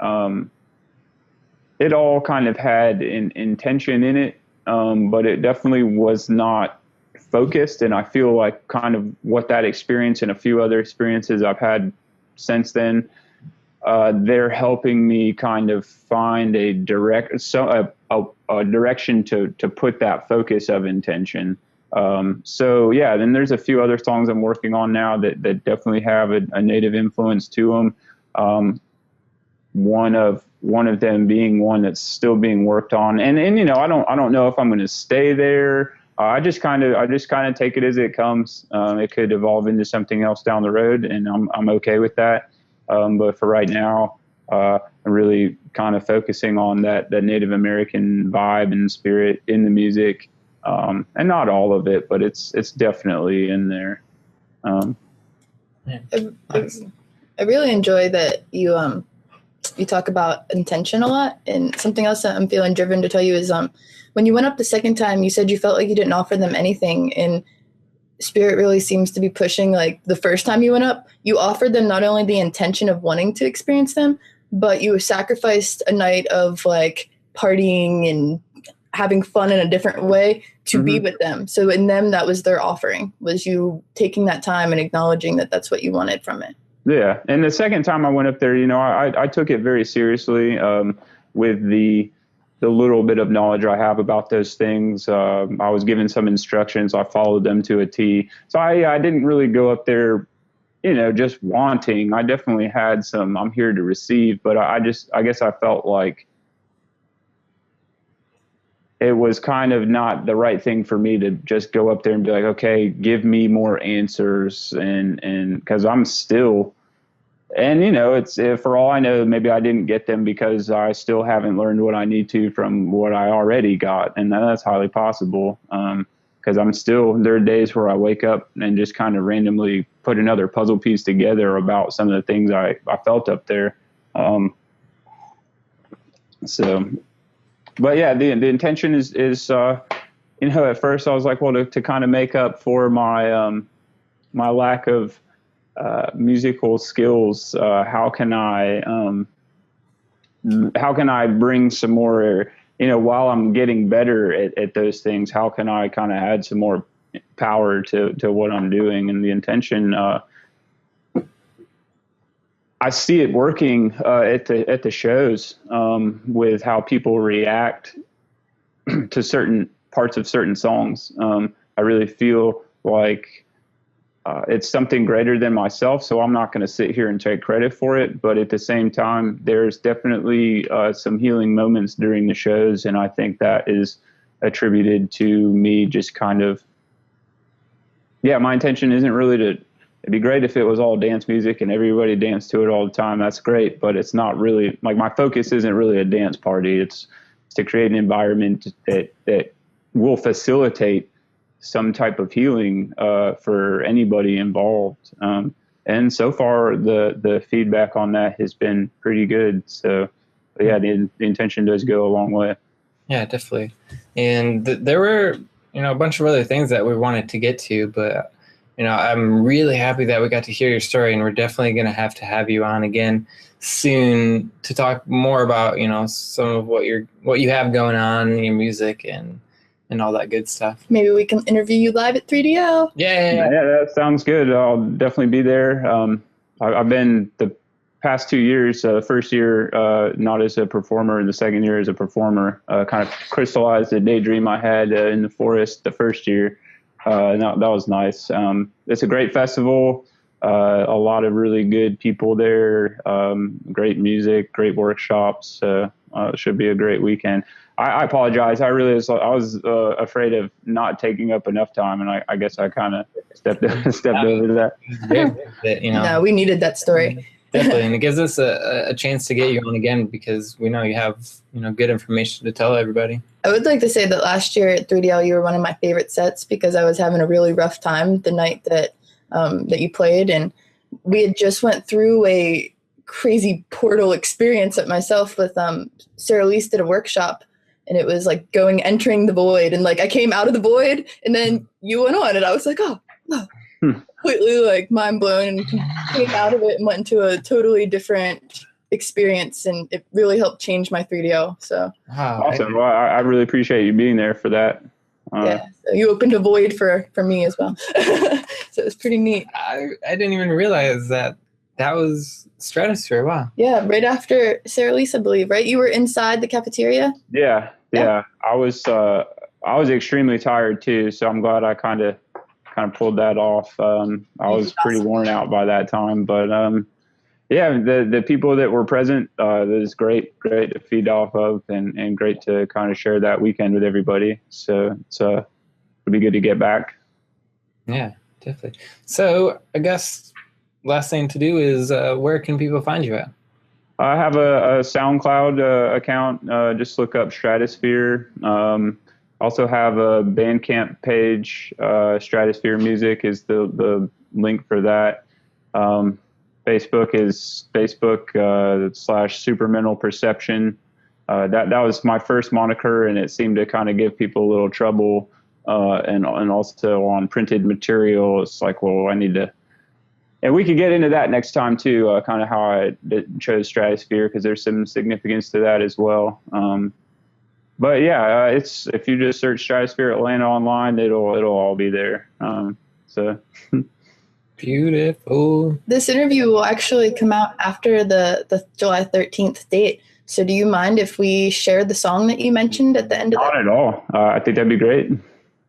S3: it all kind of had an intention in it, but it definitely was not focused. And I feel like kind of what that experience and a few other experiences I've had since then, they're helping me kind of find a direction to put that focus of intention. So yeah, then there's a few other songs I'm working on now that definitely have a native influence to them. One of them being one that's still being worked on, and you know, I don't know if I'm going to stay there. I just kind of take it as it comes. It could evolve into something else down the road, and I'm okay with that. But for right now, I'm really kind of focusing on that Native American vibe and spirit in the music, and not all of it, but it's definitely in there.
S2: I really enjoy that you talk about intention a lot, and something else that I'm feeling driven to tell you is when you went up the second time, you said you felt like you didn't offer them anything, and Spirit really seems to be pushing, like the first time you went up, you offered them not only the intention of wanting to experience them, but you sacrificed a night of like partying and having fun in a different way to be with them. So in them, that was their offering, was you taking that time and acknowledging that that's what you wanted from it.
S3: Yeah, and the second time I went up there, you know, I took it very seriously with the little bit of knowledge I have about those things. I was given some instructions. I followed them to a T. So I didn't really go up there, you know, just wanting. I definitely had some, I'm here to receive, but I guess I felt like it was kind of not the right thing for me to just go up there and be like, okay, give me more answers. And because I'm still, and, you know, it's for all I know, maybe I didn't get them because I still haven't learned what I need to from what I already got. And that's highly possible because there are days where I wake up and just kind of randomly put another puzzle piece together about some of the things I felt up there. But yeah, the intention is you know, at first I was like, well, to kind of make up for my my lack of musical skills, how can I bring some more, you know, while I'm getting better at those things, how can I kind of add some more power to what I'm doing? And the intention, I see it working at the shows with how people react to certain parts of certain songs. I really feel like it's something greater than myself, so I'm not going to sit here and take credit for it. But at the same time, there's definitely some healing moments during the shows, and I think that is attributed to me just kind of, yeah, my intention isn't really to, it'd be great if it was all dance music and everybody danced to it all the time. That's great, but it's not really, like my focus isn't really a dance party. It's to create an environment that will facilitate some type of healing for anybody involved. And so far, the feedback on that has been pretty good. So, yeah, the intention does go a long way.
S1: Yeah, definitely. And there were, you know, a bunch of other things that we wanted to get to, but, you know, I'm really happy that we got to hear your story, and we're definitely going to have you on again soon to talk more about, you know, some of what you have going on in your music and all that good stuff.
S2: Maybe we can interview you live at 3DL.
S1: Yeah,
S3: that sounds good. I'll definitely be there. I've been the past 2 years, the first year not as a performer, and the second year as a performer, kind of crystallized a daydream I had in the forest the first year. That was nice. It's a great festival. A lot of really good people there. Great music, great workshops. It should be a great weekend. I apologize. I was afraid of not taking up enough time, and I guess I kind of stepped over that.
S2: No, we needed that story.
S1: Definitely, and it gives us a chance to get you on again because we know you have good information to tell everybody.
S2: I would like to say that last year at 3DL you were one of my favorite sets because I was having a really rough time the night that you played, and we had just went through a crazy portal experience at myself with Sarah Lease did a workshop, and it was like entering the void, and like I came out of the void, and then you went on, and I was like, oh. Completely like mind blown, and came out of it and went into a totally different experience, and it really helped change my 3DL. So
S3: awesome. Well, I really appreciate you being there for that.
S2: Yeah, so you opened a void for me as well. So it was pretty neat.
S1: I didn't even realize that was Stratosphere. Wow.
S2: Yeah, right after Sarah Lease, I believe, right? You were inside the cafeteria?
S3: Yeah. I was extremely tired too, so I'm glad I kind of pulled that off. I was pretty worn out by that time, but the people that were present, it was great to feed off of, and great to kind of share that weekend with everybody. So it'll be good to get back.
S1: Yeah, definitely. So I guess last thing to do is where can people find you at?
S3: I have a SoundCloud account. Just look up Stratosphere. Also have a Bandcamp page. Stratosphere Music is the link for that. Facebook is Facebook / Supermental Perception. That was my first moniker, and it seemed to kind of give people a little trouble. And also on printed material, it's like, well, I need to. And we could get into that next time too. Kind of how I chose Stratosphere, because there's some significance to that as well. But yeah, it's if you just search Stratosphere Atlanta online, it'll all be there. So
S1: beautiful.
S2: This interview will actually come out after the July 13th date. So do you mind if we share the song that you mentioned at the end of that?
S3: Not at all. I think that'd be great.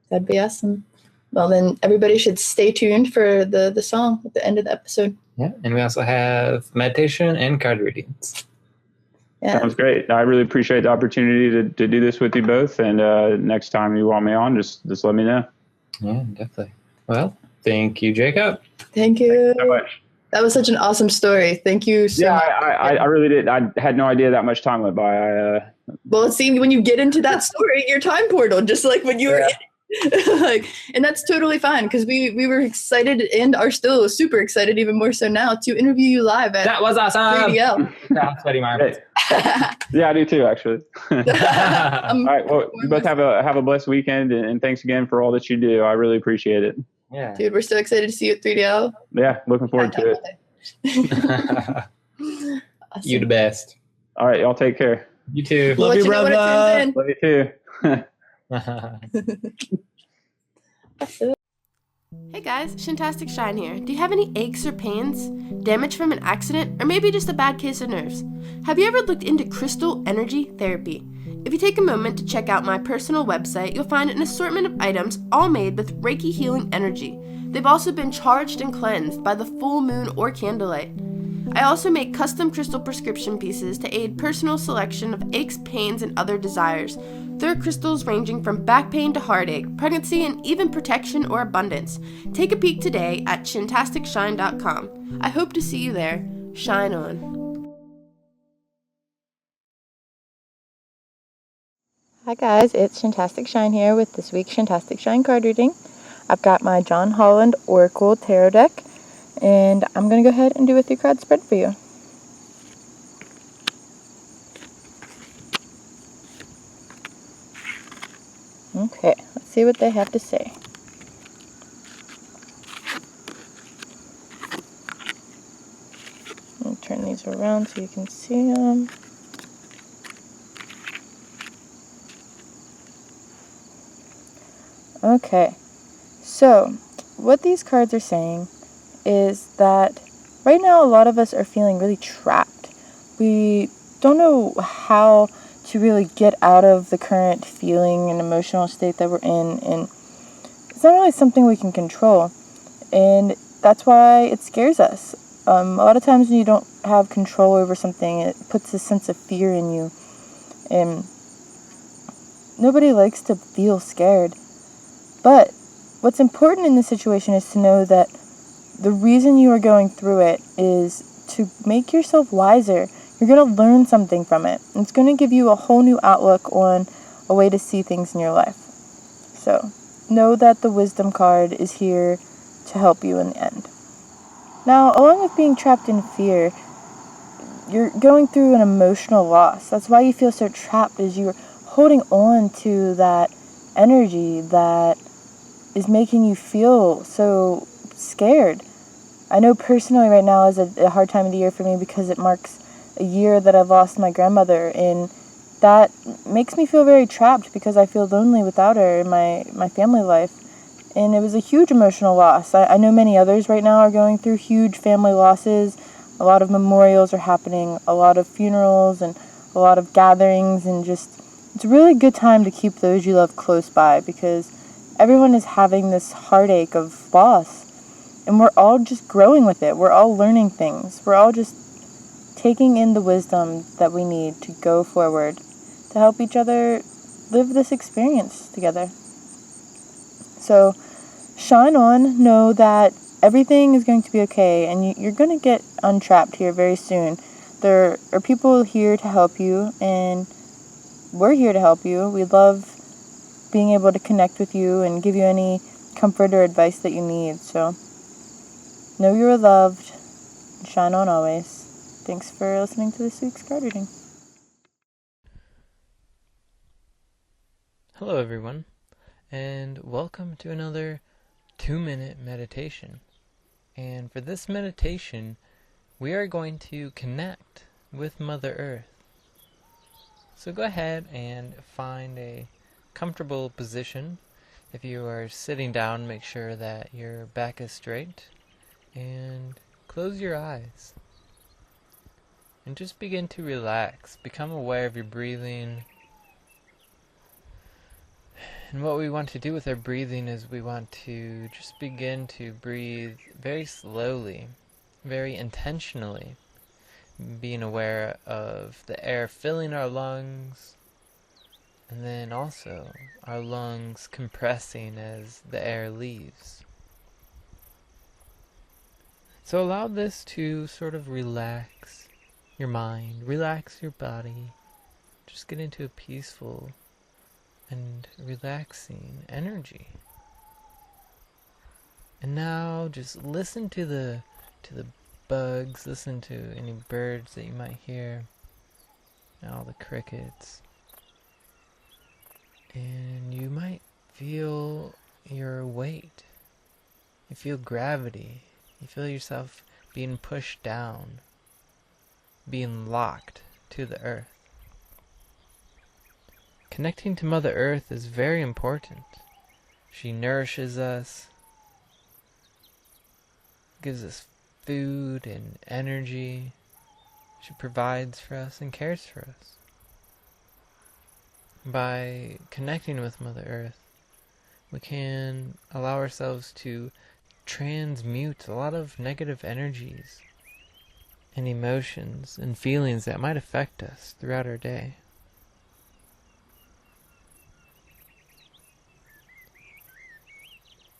S2: That'd be awesome. Well, then everybody should stay tuned for the song at the end of the episode.
S1: Yeah, and we also have meditation and card readings.
S2: Yeah.
S3: Sounds great. I really appreciate the opportunity to do this with you both. And next time you want me on, just let me know.
S1: Yeah, definitely. Well, thank you, Jacob.
S2: Thank you
S3: so much.
S2: That was such an awesome story. Thank you so much.
S3: I really did. I had no idea that much time went by.
S2: Well, it seemed when you get into that story, your time portal, just like when you were in and that's totally fine, because we were excited and are still super excited, even more so now, to interview you live at
S1: that was awesome.
S2: 3DL.
S1: I'm sweaty, Mark.
S3: Yeah, I do too, actually. All right, well, you both have a blessed weekend, and thanks again for all that you do. I really appreciate it.
S1: Yeah,
S2: dude, we're so excited to see you at 3DL.
S3: Yeah, looking forward to
S2: it.
S1: Awesome. You the best.
S3: All right, y'all take care.
S1: You too.
S2: Love you, brother.
S3: Love you too.
S5: Hey guys, Shantastic Shine here. Do you have any aches or pains? Damage from an accident? Or maybe just a bad case of nerves? Have you ever looked into crystal energy therapy? If you take a moment to check out my personal website, you'll find an assortment of items all made with Reiki healing energy. They've also been charged and cleansed by the full moon or candlelight. I also make custom crystal prescription pieces to aid personal selection of aches, pains, and other desires. There are crystals ranging from back pain to heartache, pregnancy, and even protection or abundance. Take a peek today at shantasticshine.com. I hope to see you there. Shine on.
S6: Hi guys, it's Shantastic Shine here with this week's Shantastic Shine card reading. I've got my John Holland Oracle Tarot deck, and I'm going to go ahead and do a 3-card spread for you. Okay, let's see what they have to say. I'll turn these around so you can see them. Okay, so what these cards are saying is that right now a lot of us are feeling really trapped. We don't know how to really get out of the current feeling and emotional state that we're in, and it's not really something we can control, and that's why it scares us. A lot of times when you don't have control over something, it puts a sense of fear in you, and nobody likes to feel scared. But what's important in this situation is to know that the reason you are going through it is to make yourself wiser. You're going to learn something from it. And it's going to give you a whole new outlook on a way to see things in your life. So know that the wisdom card is here to help you in the end. Now, along with being trapped in fear, you're going through an emotional loss. That's why you feel so trapped, as you're holding on to that energy that is making you feel so scared. I know personally right now is a hard time of the year for me because it marks a year that I've lost my grandmother, and that makes me feel very trapped because I feel lonely without her in my family life. And it was a huge emotional loss. I know many others right now are going through huge family losses. A lot of memorials are happening, a lot of funerals, and a lot of gatherings, and just, it's a really good time to keep those you love close by because everyone is having this heartache of loss. And we're all just growing with it. We're all learning things. We're all just taking in the wisdom that we need to go forward to help each other live this experience together. So shine on, know that everything is going to be okay, and you're going to get untrapped here very soon. There are people here to help you, and we're here to help you. We love being able to connect with you and give you any comfort or advice that you need. So know you're loved, and shine on always. Thanks for listening to this week's card reading.
S1: Hello everyone, and welcome to another 2-minute meditation. And for this meditation, we are going to connect with Mother Earth. So go ahead and find a comfortable position. If you are sitting down, make sure that your back is straight, and close your eyes. And just begin to relax. Become aware of your breathing. And what we want to do with our breathing is we want to just begin to breathe very slowly, very intentionally, being aware of the air filling our lungs, and then also our lungs compressing as the air leaves. So allow this to sort of relax your mind, relax your body, just get into a peaceful and relaxing energy. And now just listen to the bugs, listen to any birds that you might hear, all the crickets. And you might feel your weight. You feel gravity. You feel yourself being pushed down, being locked to the earth. Connecting to Mother Earth is very important. She nourishes us, gives us food and energy. She provides for us and cares for us. By connecting with Mother Earth, we can allow ourselves to transmute a lot of negative energies and emotions and feelings that might affect us throughout our day.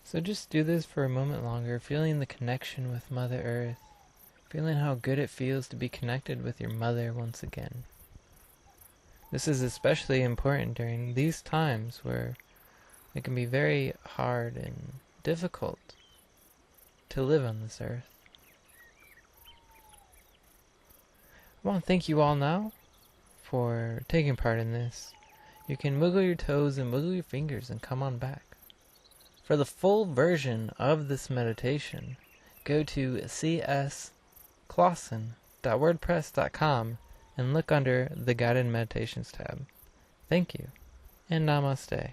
S1: So just do this for a moment longer, feeling the connection with Mother Earth, feeling how good it feels to be connected with your mother once again. This is especially important during these times where it can be very hard and difficult to live on this earth. I want to thank you all now for taking part in this. You can wiggle your toes and wiggle your fingers and come on back. For the full version of this meditation, go to csclawson.wordpress.com and look under the Guided Meditations tab. Thank you, and namaste.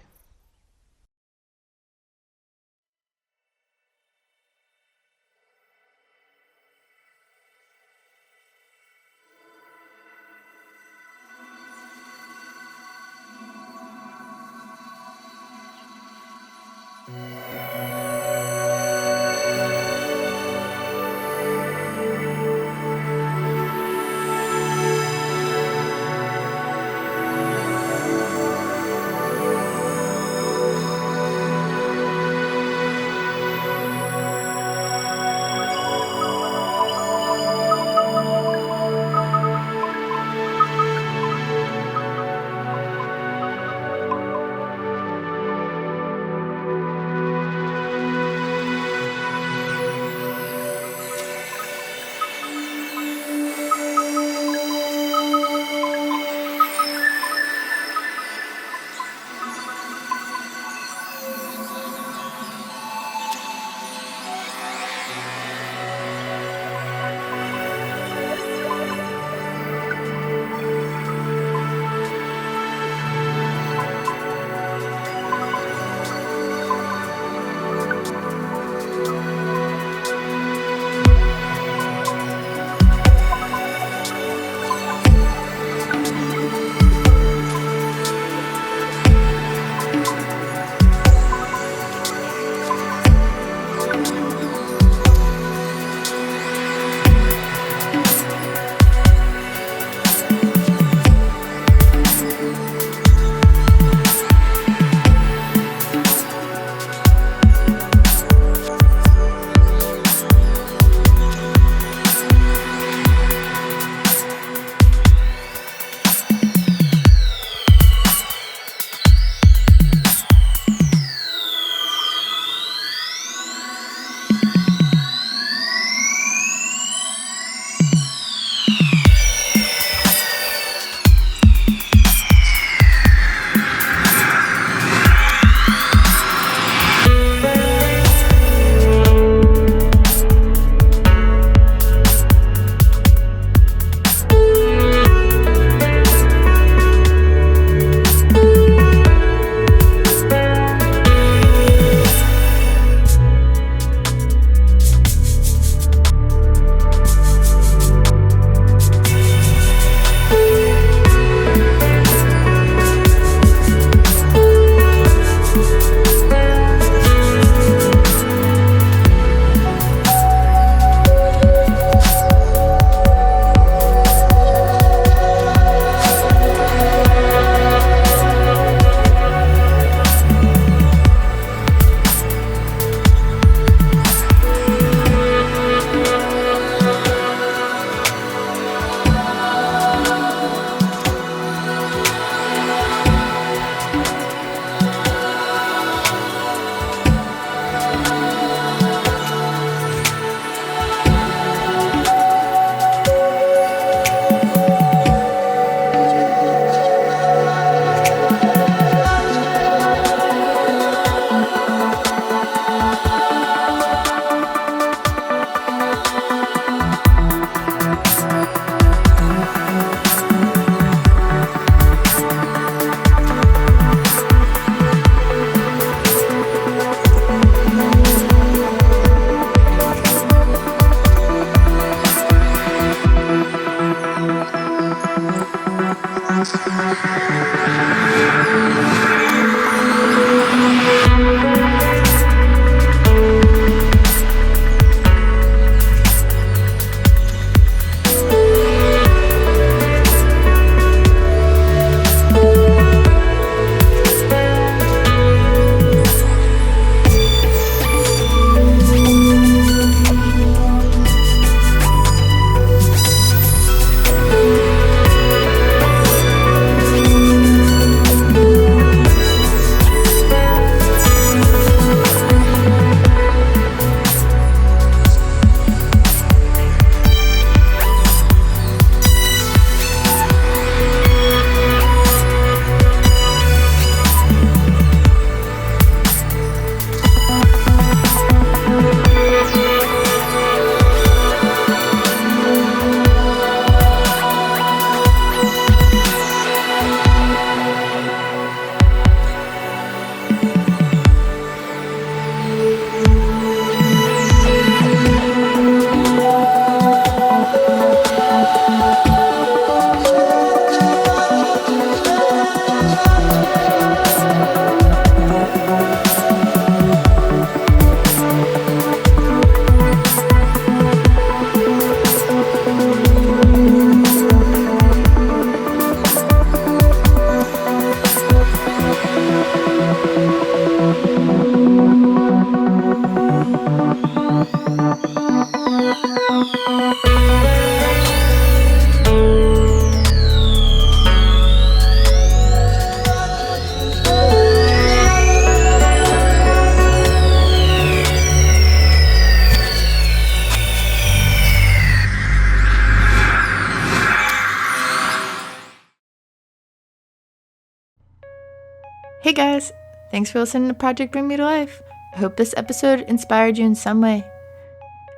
S6: Hey guys, thanks for listening to Project Bring Me to Life. I hope this episode inspired you in some way.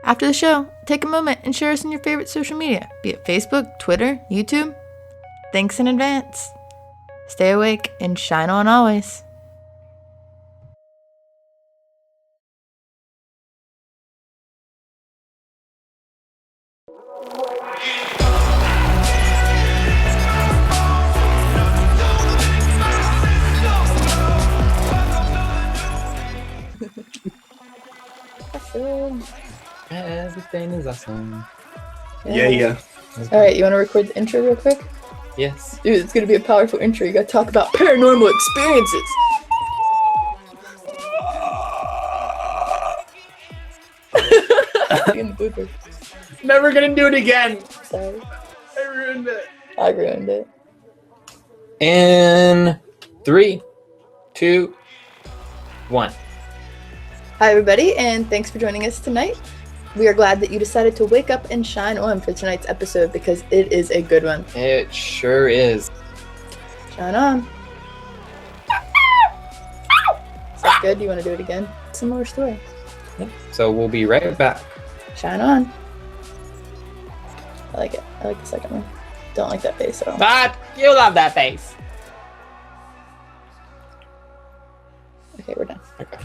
S6: After the show, take a moment and share us on your favorite social media, be it Facebook, Twitter, YouTube. Thanks in advance. Stay awake and shine on always.
S2: Awesome.
S1: Everything is awesome.
S7: Yeah.
S2: Alright, you want to record the intro real quick?
S1: Yes.
S2: Dude, it's going to be a powerful intro. You got to talk about paranormal experiences. In the blooper.
S7: Never gonna do it again.
S2: Sorry.
S7: I ruined it.
S2: I ruined it.
S1: In 3, 2, 1.
S2: Hi, everybody, and thanks for joining us tonight. We are glad that you decided to wake up and shine on for tonight's episode because it is a good one.
S1: It sure is.
S2: Shine on. Is that good? Do you want to do it again? Similar story.
S1: Yep. So we'll be right back.
S2: Shine on. I like it. I like the second one. Don't like that bass at all.
S1: But you love that bass.
S2: Okay, we're done.
S1: Okay.